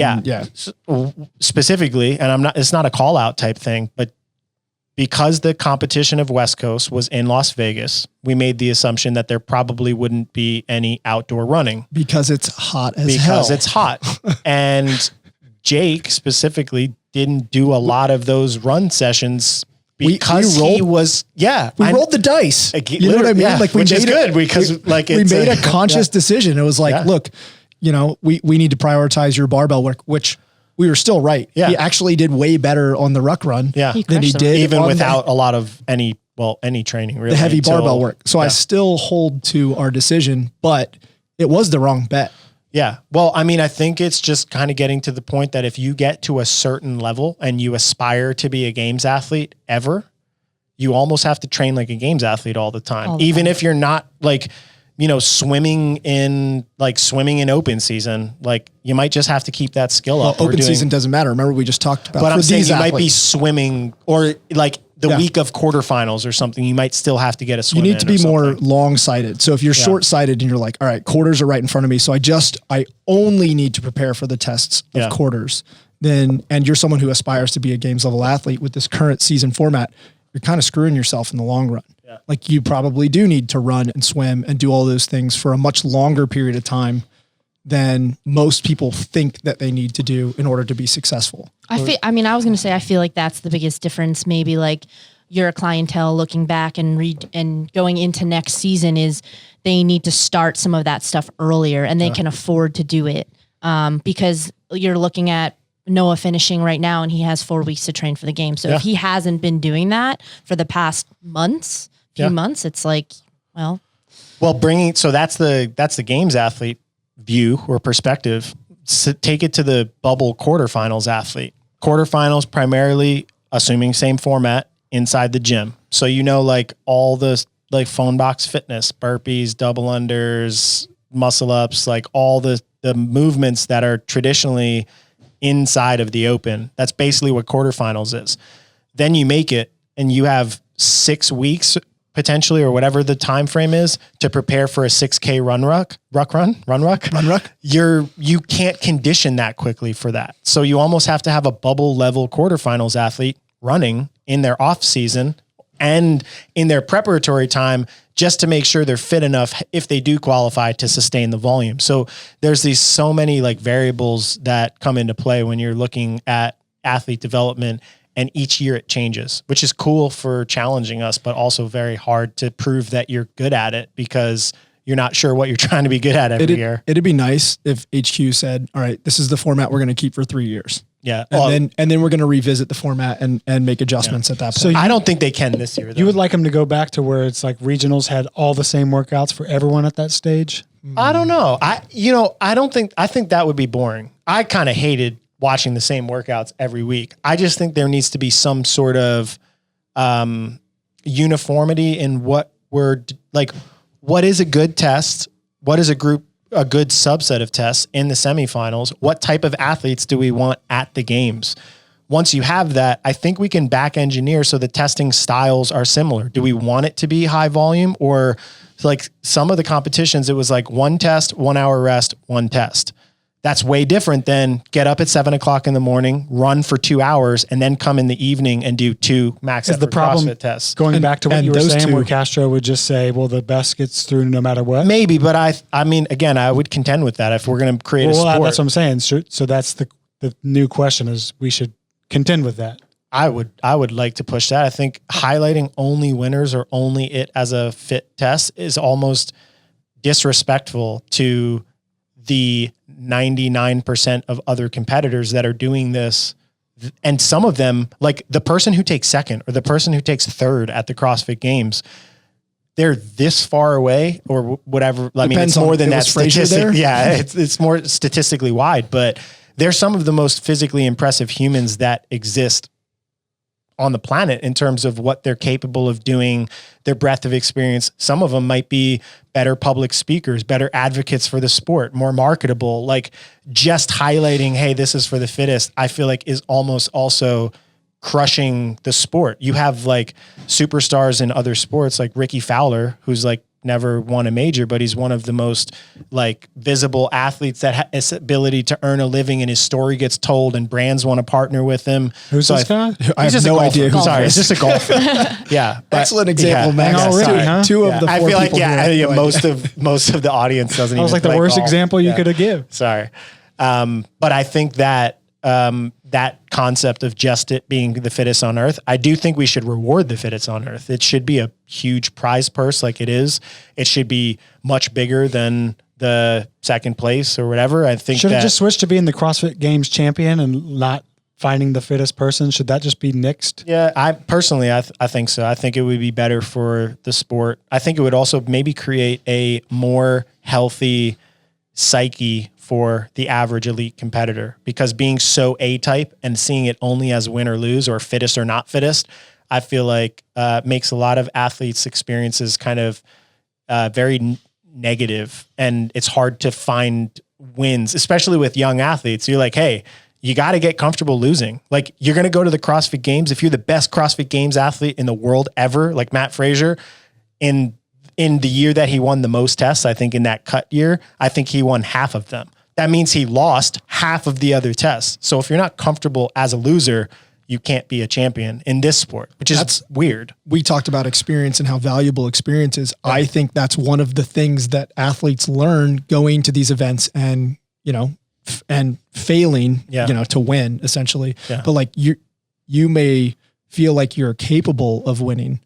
S1: Specifically, and it's not a call out type thing, but because the competition of West Coast was in Las Vegas, we made the assumption that there probably wouldn't be any outdoor running.
S3: Because it's hot as hell.
S1: Because it's hot. And Jake specifically didn't do a lot of those run sessions because we rolled the dice.
S3: You know what I mean?
S1: Yeah, like which is good because
S3: we made a conscious decision. It was like, look, we need to prioritize your barbell work, which we were still right. Yeah. He actually did way better on the ruck run than he did
S1: even without a lot of any training, really.
S3: The heavy barbell work. So I still hold to our decision, but it was the wrong bet.
S1: Yeah. Well, I mean, I think it's just kind of getting to the point that if you get to a certain level and you aspire to be a games athlete ever, you almost have to train like a games athlete all the time. Even if you're not like, swimming in open season, like you might just have to keep that skill up.
S3: Open season doesn't matter. Remember we just talked about,
S1: but I'm saying you might be swimming or like the week of quarterfinals or something, you might still have to get a swim.
S3: You need to be more long-sighted. So if you're short-sighted and you're like, all right, quarters are right in front of me. So I only need to prepare for the tests of quarters. And you're someone who aspires to be a games level athlete with this current season format, you're kind of screwing yourself in the long run. Like you probably do need to run and swim and do all those things for a much longer period of time than most people think that they need to do in order to be successful.
S5: I was going to say, I feel like that's the biggest difference. Maybe like your clientele looking back and going into next season is they need to start some of that stuff earlier and they can afford to do it. Because you're looking at Noah finishing right now and he has 4 weeks to train for the game. So if he hasn't been doing that for the past few months, it's like, well,
S1: so that's the games athlete view or perspective. So take it to the bubble quarterfinals athlete. Quarterfinals primarily, assuming same format, inside the gym. So like all the like phone box fitness, burpees, double unders, muscle ups, like all the movements that are traditionally inside of the open. That's basically what quarterfinals is. Then you make it and you have 6 weeks potentially, or whatever the time frame is, to prepare for a 6K run ruck. You can't condition that quickly for that. So you almost have to have a bubble level quarterfinals athlete running in their off season and in their preparatory time, just to make sure they're fit enough if they do qualify to sustain the volume. So there's so many like variables that come into play when you're looking at athlete development, and each year it changes, which is cool for challenging us, but also very hard to prove that you're good at it because you're not sure what you're trying to be good at every year.
S3: It'd be nice if HQ said, all right, this is the format we're going to keep for 3 years.
S1: Yeah.
S3: And then we're going to revisit the format and make adjustments at that point.
S2: So
S1: I don't think they can this year, though.
S2: You would like them to go back to where it's like regionals had all the same workouts for everyone at that stage?
S1: I don't know. I think that would be boring. I kind of hated watching the same workouts every week. I just think there needs to be some sort of uniformity in what what is a good test? What is a good subset of tests in the semifinals? What type of athletes do we want at the games? Once you have that, I think we can back engineer so the testing styles are similar. Do we want it to be high volume, or like some of the competitions, it was like 1 test, 1 hour rest, 1 test. That's way different than get up at 7 o'clock in the morning, run for 2 hours, and then come in the evening and do 2 max effort CrossFit tests.
S2: Going back to what you were saying, where Castro would just say, well, the best gets through no matter what?
S1: Maybe, but I mean, again, I would contend with that if we're going to create a sport.
S2: That's what I'm saying. So that's the new question is we should contend with that.
S1: I would like to push that. I think highlighting only winners or only it as a fit test is almost disrespectful to the 99% of other competitors that are doing this. And some of them, like the person who takes second or the person who takes third at the CrossFit Games, they're this far away or whatever. I mean, it's more than that statistic. Yeah, it's more statistically wide, but they're some of the most physically impressive humans that exist on the planet in terms of what they're capable of doing, their breadth of experience. Some of them might be better public speakers, better advocates for the sport, more marketable. Like just highlighting, hey, this is for the fittest, I feel like is almost also crushing the sport. You have like superstars in other sports like Ricky Fowler, who's like never won a major, but he's one of the most like visible athletes that has ability to earn a living, and his story gets told and brands want to partner with him.
S2: Who's this guy?
S3: I have no idea.
S1: Sorry, it's just a golfer. Yeah.
S3: Excellent example,
S2: Max. Already,
S3: Two of the 4
S1: I feel like,
S3: people
S1: most of the audience doesn't even
S2: I was like the worst
S1: golf.
S2: example you could have given.
S1: Sorry. But I think that that concept of just it being the fittest on earth, I do think we should reward the fittest on earth. It should be a huge prize purse like it is. It should be much bigger than the second place or whatever. I think
S2: should it just switch to being the CrossFit Games champion and not finding the fittest person? Should that just be nixed?
S1: Yeah, I personally, I think so. I think it would be better for the sport. I think it would also maybe create a more healthy psyche for the average elite competitor, because being so A-type and seeing it only as win or lose or fittest or not fittest, I feel like makes a lot of athletes' experiences kind of very negative, and it's hard to find wins, especially with young athletes. You're like, hey, you got to get comfortable losing. Like you're going to go to the CrossFit Games. If you're the best CrossFit Games athlete in the world ever, like Matt Frazier, in the year that he won the most tests, I think in that cut year, I think he won half of them. That means he lost half of the other tests. So if you're not comfortable as a loser, you can't be a champion in this sport, which is weird.
S3: We talked about experience and how valuable experience is. Yeah. I think that's one of the things that athletes learn going to these events and, and failing, to win essentially. Yeah. But like you may feel like you're capable of winning,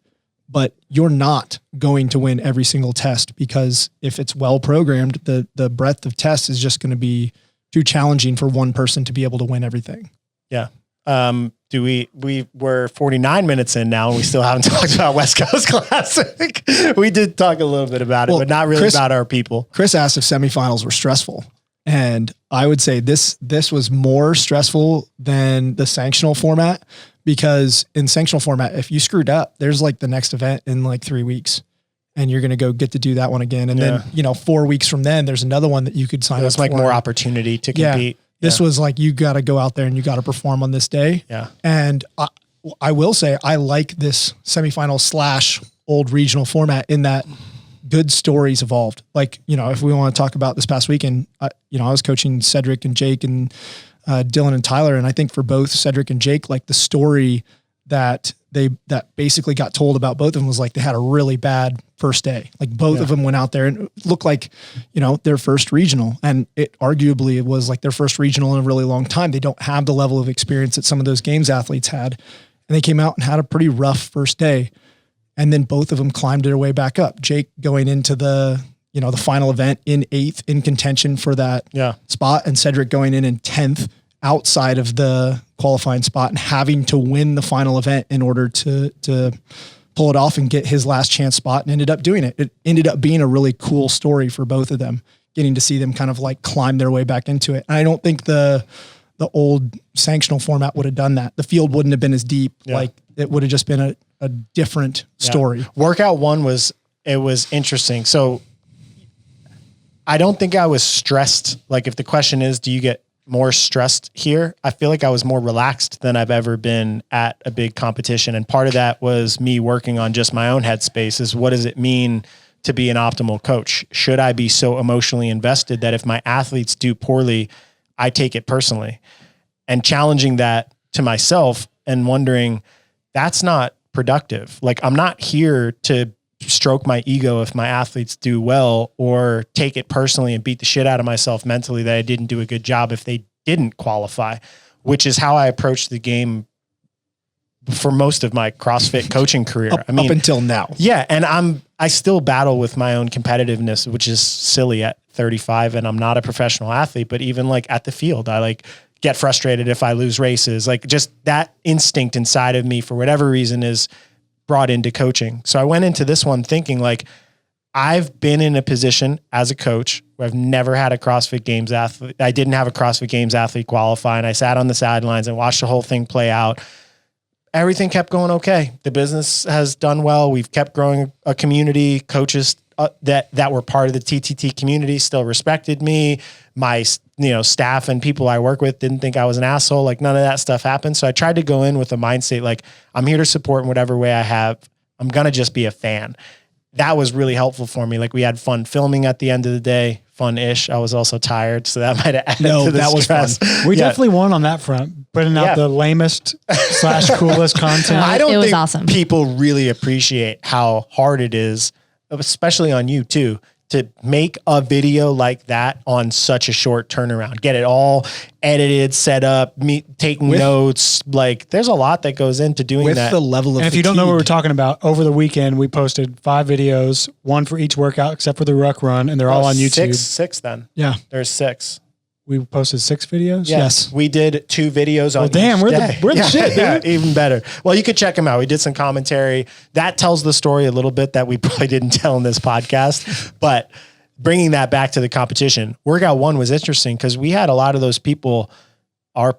S3: but you're not going to win every single test, because if it's well programmed, the breadth of tests is just going to be too challenging for one person to be able to win everything.
S1: Yeah. We're 49 minutes in now and we still haven't talked about West Coast Classic. We did talk a little bit about it, but not really about our people.
S3: Chris asked if semifinals were stressful. And I would say this was more stressful than the sanctional format, because in sanctional format, if you screwed up, there's like the next event in like 3 weeks and you're going to go get to do that one again. And then, 4 weeks from then there's another one that you could sign up for.
S1: It's like more opportunity to compete.
S3: This was like, you got to go out there and you got to perform on this day.
S1: Yeah.
S3: And I will say, I like this semifinal / old regional format in that good stories evolved. Like, if we want to talk about this past weekend, I was coaching Cedric and Jake and Dylan and Tyler. And I think for both Cedric and Jake, like the story that basically got told about both of them was like, they had a really bad first day. Like both of them went out there and it looked like, their first regional, and it arguably was like their first regional in a really long time. They don't have the level of experience that some of those games athletes had. And they came out and had a pretty rough first day. And then both of them climbed their way back up. Jake going into the final event in 8th in contention for that spot, and Cedric going in 10th outside of the qualifying spot and having to win the final event in order to pull it off and get his last chance spot, and ended up doing it. It ended up being a really cool story for both of them, getting to see them kind of like climb their way back into it. And I don't think the old sanctional format would have done that. The field wouldn't have been as deep. Like it would have just been a different story.
S1: Workout 1 was interesting. So I don't think I was stressed. Like if the question is, do you get more stressed here? I feel like I was more relaxed than I've ever been at a big competition. And part of that was me working on just my own headspace, is what does it mean to be an optimal coach? Should I be so emotionally invested that if my athletes do poorly, I take it personally? And challenging that to myself and wondering, that's not productive. Like I'm not here to stroke my ego if my athletes do well, or take it personally and beat the shit out of myself mentally that I didn't do a good job if they didn't qualify, which is how I approached the game for most of my CrossFit coaching career.
S3: Up until now.
S1: Yeah. And I still battle with my own competitiveness, which is silly at 35, and I'm not a professional athlete, but even like at the field, I like get frustrated if I lose races. Like just that instinct inside of me for whatever reason is brought into coaching. So I went into this one thinking like, I've been in a position as a coach where I've never had a CrossFit Games athlete. I didn't have a CrossFit Games athlete qualify, and I sat on the sidelines and watched the whole thing play out. Everything kept going okay. The business has done well. We've kept growing a community. Coaches that were part of the TTT community still respected me. My staff and people I work with didn't think I was an asshole. Like none of that stuff happened. So I tried to go in with a mindset like, I'm here to support in whatever way I have. I'm going to just be a fan. That was really helpful for me. Like we had fun filming at the end of the day, fun-ish. I was also tired, so that might have added to the stress.
S2: Was fun. We definitely won on that front, putting out the lamest / coolest content.
S1: I don't think
S5: awesome.
S1: People really appreciate how hard it is, especially on you too, to make a video like that on such a short turnaround, get it all edited, set up, taking notes. Like there's a lot that goes into doing
S3: with
S1: that.
S3: The level of
S2: and if you don't know what we're talking about, over the weekend, we posted 5 videos, one for each workout, except for the ruck run. And they're all on YouTube.
S1: Six then.
S3: Yeah.
S1: There's 6.
S2: We posted 6 videos.
S1: Yes. We did 2 videos on
S2: damn,
S1: each
S2: we're
S1: day.
S2: the shit, dude.
S1: Yeah, even better. Well, you could check them out. We did some commentary that tells the story a little bit that we probably didn't tell in this podcast, but bringing that back to the competition, workout 1 was interesting because we had a lot of those people, our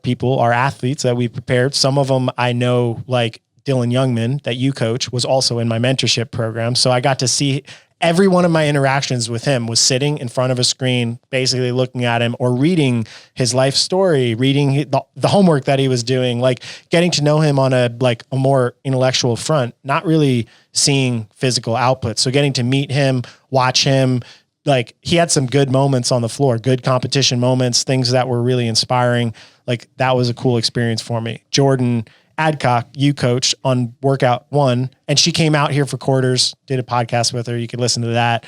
S1: athletes that we prepared. Some of them I know, like Dylan Youngman that you coach was also in my mentorship program. So I got to see every one of my interactions with him was sitting in front of a screen, basically looking at him or reading his life story, reading the homework that he was doing, like getting to know him on a more intellectual front, not really seeing physical output. So getting to meet him, watch him, like he had some good moments on the floor, good competition moments, things that were really inspiring. Like that was a cool experience for me. Jordan Adcock, you coached on workout 1, and she came out here for quarters, did a podcast with her. You could listen to that.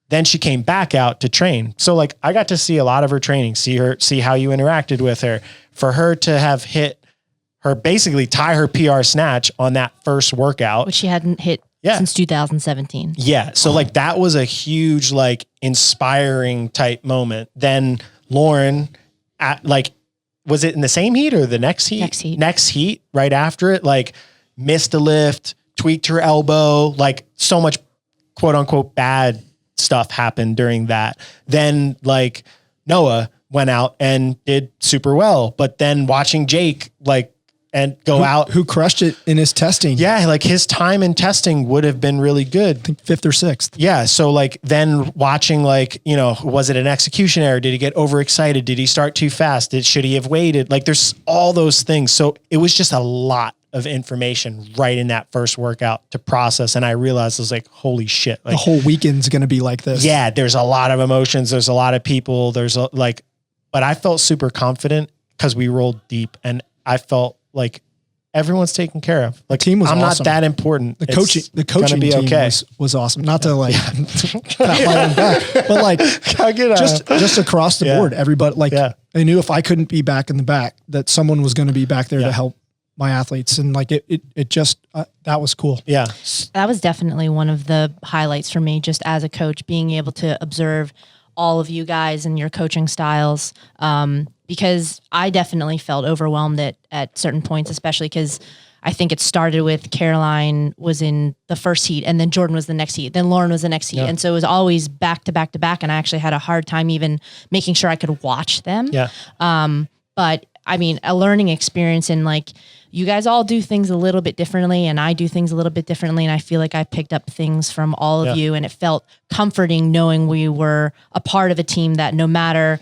S1: Then she came back out to train. So like I got to see a lot of her training, see how you interacted with her. For her to have hit her, basically tie her PR snatch on that first workout,
S5: which she hadn't hit since 2017.
S1: Yeah. So like that was a huge, like inspiring type moment. Then Lauren was it in the same heat or the next heat? Next heat right after it, like missed a lift, tweaked her elbow, like so much quote unquote bad stuff happened during that. Then like Noah went out and did super well, but then watching Jake who crushed it in his testing. Yeah. Like his time in testing would have been really good. I
S3: think 5th or 6th.
S1: Yeah. So like then watching was it an execution error? Did he get overexcited? Did he start too fast? Should he have waited? Like there's all those things. So it was just a lot of information right in that first workout to process. And I realized I was like, holy shit. Like,
S3: the whole weekend's going to be like this.
S1: Yeah. There's a lot of emotions. There's a lot of people. But I felt super confident because we rolled deep and I felt like everyone's taken care of. Like
S3: team was
S1: I'm
S3: awesome.
S1: Not that important.
S3: The coaching
S1: be
S3: team
S1: okay.
S3: was awesome. Not to pat my own back, but like just across the board, everybody I knew if I couldn't be back in the back, that someone was going to be back there to help my athletes. And like it just, that was cool.
S1: Yeah.
S5: That was definitely one of the highlights for me, just as a coach, being able to observe all of you guys and your coaching styles. Because I definitely felt overwhelmed at certain points, especially because I think it started with Caroline was in the first heat and then Jordan was the next heat, then Lauren was the next heat. Yeah. And so it was always back to back to back. And I actually had a hard time even making sure I could watch them.
S1: Yeah.
S5: But I mean, a learning experience, and like you guys all do things a little bit differently and I do things a little bit differently. And I feel like I picked up things from all of you, and it felt comforting knowing we were a part of a team that no matter,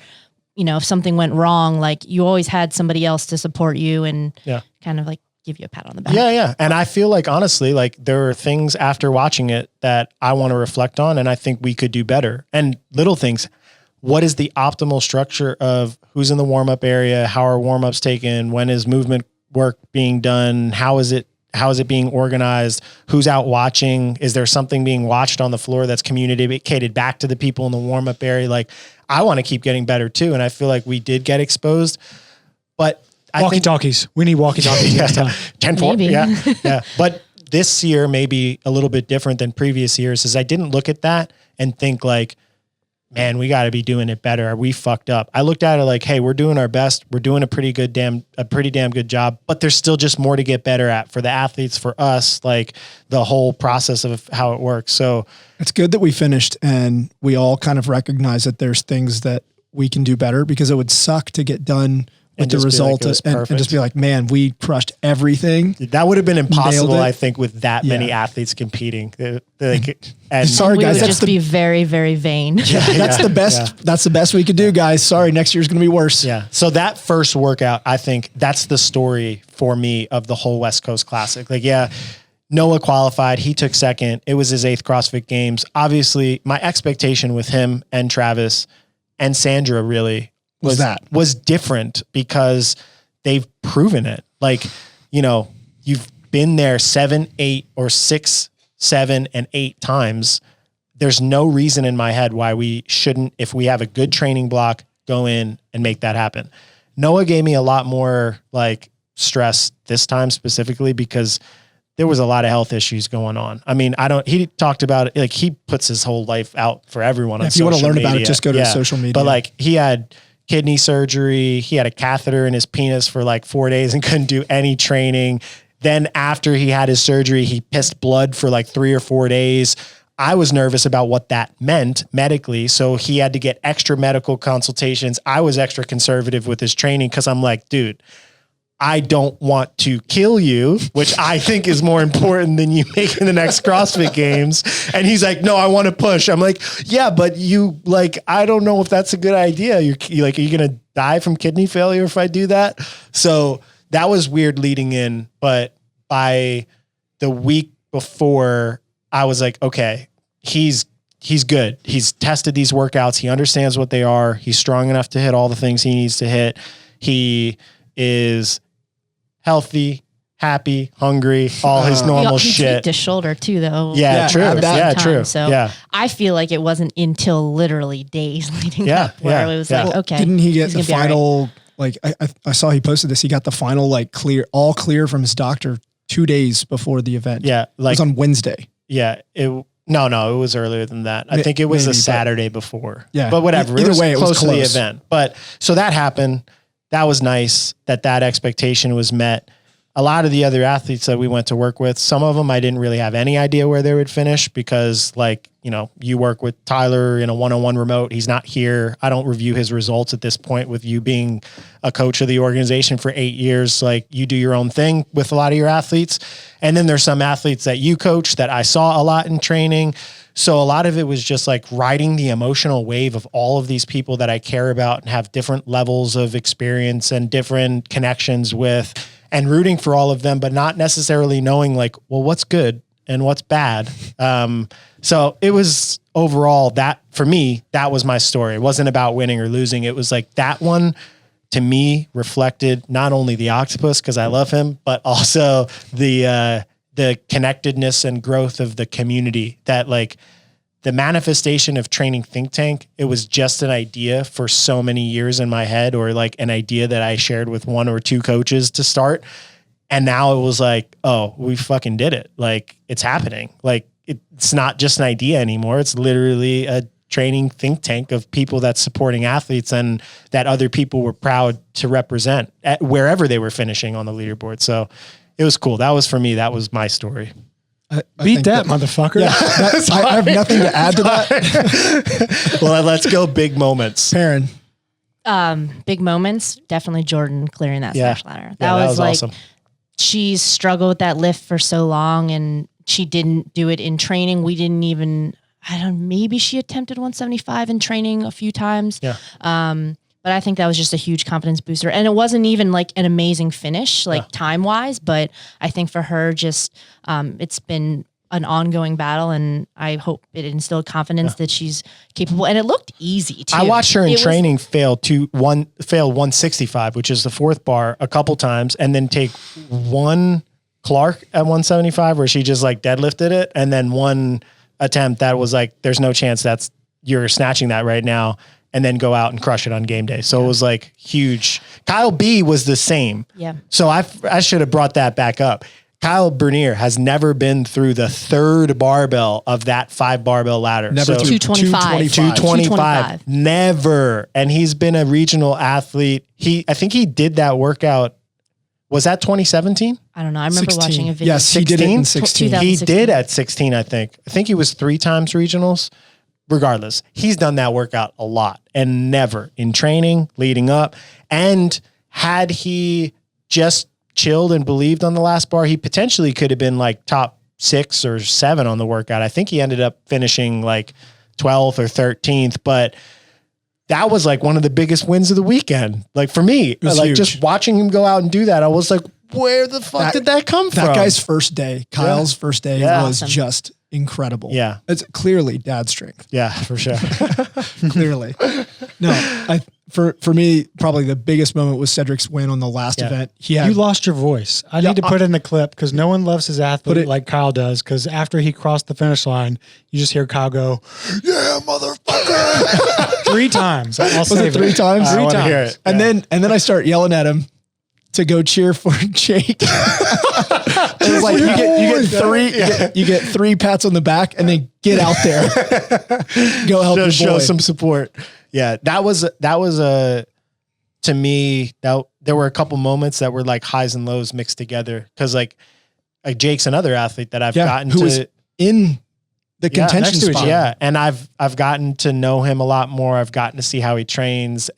S5: if something went wrong, like you always had somebody else to support you and kind of like give you a pat on the back.
S1: Yeah. Yeah. And I feel like, honestly, like there are things after watching it that I want to reflect on, and I think we could do better. And little things. What is the optimal structure of who's in the warm-up area? How are warm-ups taken? When is movement work being done? How is it being organized? Who's out watching? Is there something being watched on the floor that's communicated back to the people in the warm-up area? Like, I want to keep getting better too. And I feel like we did get exposed, but
S2: walkie-talkies. We need walkie-talkies next time.
S1: 10-4. Yeah. Yeah. But this year may be a little bit different than previous years, is I didn't look at that and think like, man, we got to be doing it better. Are we fucked up? I looked at it like, hey, we're doing our best. We're doing a pretty damn good job, but there's still just more to get better at for the athletes, for us, like the whole process of how it works. So
S3: it's good that we finished and we all kind of recognize that there's things that we can do better, because it would suck to get done with the result and just be like, man, we crushed everything.
S1: That would have been impossible, I think, with that many athletes competing. And
S3: sorry, guys,
S5: we would just be very, very vain.
S3: That's the best. Yeah. That's the best we could do, guys. Sorry, next year's going to be worse.
S1: Yeah. So that first workout, I think that's the story for me of the whole West Coast Classic. Like, Noah qualified. He took second. It was his 8th CrossFit Games. Obviously, my expectation with him and Travis and Sandra really was different, because they've proven it. Like, you've been there 7, 8 or 6, 7 and 8 times. There's no reason in my head why we shouldn't, if we have a good training block, go in and make that happen. Noah gave me a lot more like stress this time specifically because there was a lot of health issues going on. I mean, he talked about it, like he puts his whole life out for everyone on social media.
S3: If you want to learn about it, just go to social media.
S1: But like he had kidney surgery. He had a catheter in his penis for like 4 days and couldn't do any training. Then after he had his surgery, he pissed blood for like 3 or 4 days. I was nervous about what that meant medically. So he had to get extra medical consultations. I was extra conservative with his training because I'm like, dude, I don't want to kill you, which I think is more important than you making the next CrossFit Games. And he's like, no, I want to push. I'm like, yeah, but I don't know if that's a good idea. Are you going to die from kidney failure if I do that? So that was weird leading in. But by the week before, I was like, okay, he's good. He's tested these workouts. He understands what they are. He's strong enough to hit all the things he needs to hit. He is healthy, happy, hungry, all his normal
S5: he
S1: shit.
S5: tweaked his shoulder too, though.
S1: Yeah, true.
S5: at the same
S1: Yeah,
S5: time.
S1: true.
S5: So
S1: Yeah.
S5: I feel like it wasn't until literally days leading
S1: Yeah,
S5: up where
S1: yeah,
S5: it was
S1: yeah.
S5: like,
S3: Well,
S5: okay,
S3: didn't he get
S5: he's
S3: the
S5: gonna be all right.
S3: final? Like I saw he posted this. He got the final like all clear from his doctor 2 days before the event.
S1: Yeah,
S3: it
S1: like
S3: was on Wednesday.
S1: yeah. No, it was earlier than that. I think it was
S3: maybe,
S1: the
S3: but-
S1: Saturday before.
S3: Yeah.
S1: but whatever.
S3: Either
S1: it was
S3: way, it was
S1: close to the
S3: close.
S1: event. But so that happened. That was nice that expectation was met. A lot of the other athletes that we went to work with, some of them I didn't really have any idea where they would finish because like, you work with Tyler in a one-on-one remote. He's not here. I don't review his results at this point with you being a coach of the organization for 8 years. Like you do your own thing with a lot of your athletes. And then there's some athletes that you coach that I saw a lot in training. So a lot of it was just like riding the emotional wave of all of these people that I care about and have different levels of experience and different connections with, and rooting for all of them, but not necessarily knowing like, well, what's good and what's bad. So it was overall that for me, that was my story. It wasn't about winning or losing. It was like that one to me reflected not only the octopus, because I love him, but also the connectedness and growth of the community. That like the manifestation of training think tank, it was just an idea for so many years in my head, or like an idea that I shared with one or two coaches to start. And now it was like, oh, we fucking did it. Like it's happening. Like it's not just an idea anymore. It's literally a training think tank of people that's supporting athletes and that other people were proud to represent at wherever they were finishing on the leaderboard. So it was cool. That was for me. That was my story.
S3: I
S2: Beat
S3: think
S2: that, motherfucker.
S3: Yeah, I have nothing to add to that.
S1: Well, let's go big moments.
S3: Perrin,
S5: Big moments, definitely Jordan clearing that
S1: Yeah.
S5: smash ladder.
S1: Yeah,
S5: That was like,
S1: awesome.
S5: she's struggled with that lift for so long and she didn't do it in training. We didn't even, maybe she attempted 175 in training a few times.
S1: Yeah.
S5: But I think that was just a huge confidence booster. And it wasn't even like an amazing finish, like time wise, but I think for her just, it's been an ongoing battle and I hope it instilled confidence that she's capable. And it looked easy too.
S1: I watched her in
S5: It was-
S1: training fail 165, which is the fourth bar, a couple times, and then take one Clark at 175 where she just like deadlifted it, and then one attempt that was like, there's no chance you're snatching that right now, and then go out and crush it on game day. So it was like huge. Kyle B was the same.
S5: Yeah.
S1: So I should have brought that back up. Kyle Bernier has never been through the third barbell of that 5 barbell ladder.
S3: never through
S5: 225.
S1: 225. Never. And he's been a regional athlete. I think he did that workout. Was that 2017?
S5: I don't know. I remember
S3: 16.
S5: watching a video.
S3: Yes, he did it in 16.
S5: 2016.
S1: He did at 16, I think. I think he was 3 times regionals. Regardless, he's done that workout a lot and never in training leading up. And had he just chilled and believed on the last bar, he potentially could have been like top 6 or 7 on the workout. I think he ended up finishing like 12th or 13th, but that was like one of the biggest wins of the weekend. Like for me,
S3: was
S1: like
S3: huge.
S1: just watching him go out and do that, I was like, where the fuck did that come from?
S3: that guy's first day, Kyle's first day
S1: Yeah.
S3: was
S5: Awesome.
S3: just incredible.
S1: Yeah.
S3: It's clearly dad's strength.
S1: Yeah, for sure.
S3: Clearly. No, for me, probably the biggest moment was Cedric's win on the last
S1: Yeah.
S3: event. He had
S2: You lost your voice. I need to put in the clip because no one loves his athlete like Kyle does. Because after he crossed the finish line, you just hear Kyle go, "Yeah, motherfucker!" 3 times. I'll
S3: was
S2: save
S3: it 3 times?
S1: I
S2: 3
S1: wanna
S2: times.
S1: hear it.
S3: And then I start yelling at him to go cheer for Jake. It was like you get 3 pats on the back and then get out there. Go help your boy.
S1: Show some support. Yeah, that was to me, that there were a couple moments that were like highs and lows mixed together. Cause like Jake's another athlete that I've gotten
S3: who
S1: to
S3: was in the contention
S1: next to it,
S3: spot.
S1: yeah. And I've gotten to know him a lot more. I've gotten to see how he trains.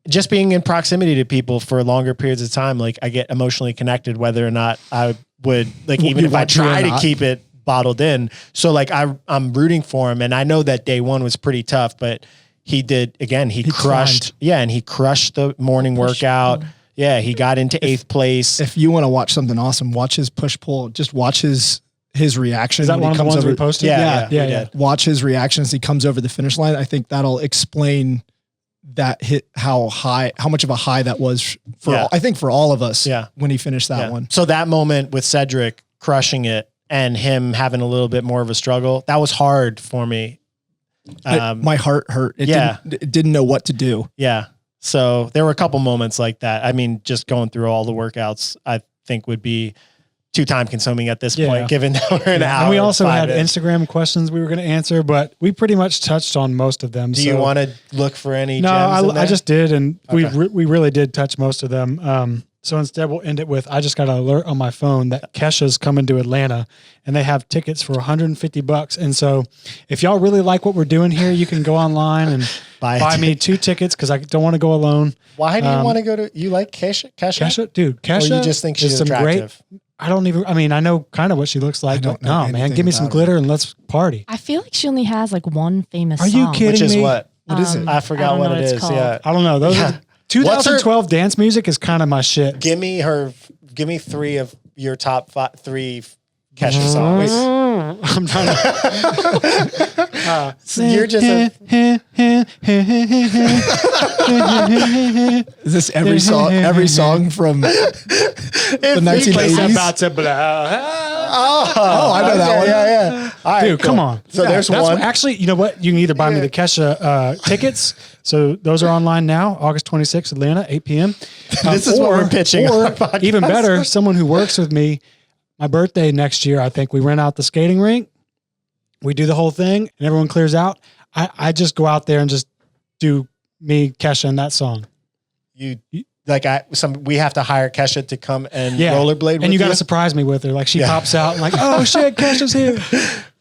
S1: Just being in proximity to people for longer periods of time, like I get emotionally connected, whether or not I would like, even
S3: You
S1: if I
S3: want to or
S1: try to
S3: not.
S1: keep it bottled in. So like I'm rooting for him, and I know that day 1 was pretty tough, but he did again. He crushed,
S3: climbed.
S1: yeah, and he crushed the morning workout. Yeah, he got into 8th place.
S3: If you want to watch something awesome, watch his push pull. Just watch his reaction.
S2: Is that
S3: when
S2: one
S3: he
S2: of the
S3: comes
S2: ones
S3: over.
S2: we posted?
S1: Yeah, we
S2: yeah.
S1: did.
S3: Watch his reaction as he comes over the finish line. I think that'll explain that hit how much of a high that was for
S1: Yeah.
S3: I think for all of us
S1: Yeah.
S3: when he finished that one.
S1: So that moment with Cedric crushing it and him having a little bit more of a struggle, that was hard for me.
S3: My heart hurt. It
S1: Yeah.
S3: didn't know what to do.
S1: Yeah. So there were a couple moments like that. I mean, just going through all the workouts, I think would be too time consuming at this point, given that we're an hour.
S2: And we also had
S1: minutes.
S2: Instagram questions we were going to answer, but we pretty much touched on most of them.
S1: Do you want to look for any
S2: No,
S1: gems in
S2: I
S1: there?
S2: just did, and
S1: Okay.
S2: we really did touch most of them. So instead, we'll end it with, I just got an alert on my phone that Kesha's coming to Atlanta, and they have tickets for $150. And so if y'all really like what we're doing here, you can go online and buy me 2 tickets because I don't want to go alone.
S1: Why do you want to go to? You like Kesha?
S2: Kesha, dude, Kesha.
S1: Or you just think she's
S2: is some
S1: attractive?
S2: I know kind of what she looks like.
S3: don't
S2: But
S3: know
S2: no, man,
S3: anything
S2: give me some
S3: about
S2: glitter and let's party.
S5: I feel like she only has like one famous
S2: Are you
S5: song.
S2: kidding
S1: Which is
S2: me?
S1: what?
S3: What is it?
S1: I forgot
S5: don't
S1: what
S5: know
S1: it
S5: what it's
S1: is.
S5: called.
S1: Yeah.
S2: I don't know. Those are 2012 dance music is kind of my shit.
S1: Give me 3 of your top 3 Kesha songs.
S2: I'm trying to.
S1: You're just
S3: Is this every song from the 1980s?
S2: About to blah.
S3: I know that one.
S1: Yeah. All right,
S2: Dude,
S1: cool.
S2: come on.
S1: So there's
S2: That's
S1: one.
S2: actually, you know what? You can either buy me the Kesha tickets. So those are online now, August 26th, Atlanta, 8 p.m.
S1: This is what we're pitching on
S2: Or
S1: our podcast.
S2: even better, someone who works with me, my birthday next year, I think we rent out the skating rink. We do the whole thing and everyone clears out. I just go out there and just do me, Kesha, and that song.
S1: we have to hire Kesha to come and rollerblade with
S2: and you got to
S1: you.
S2: surprise me with her. Like she pops out and like, oh shit, Kesha's here.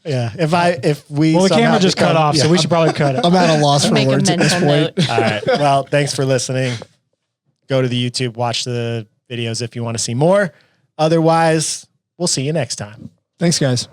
S1: Yeah. If we
S2: Well, the
S1: somehow
S2: camera just cut
S1: become-
S2: off, so we should probably cut it.
S3: I'm at a loss for
S5: Make a
S3: words at this
S5: mental
S3: point.
S5: note.
S1: All right. Well, thanks for listening. Go to the YouTube, watch the videos if you want to see more. Otherwise, we'll see you next time.
S3: Thanks, guys.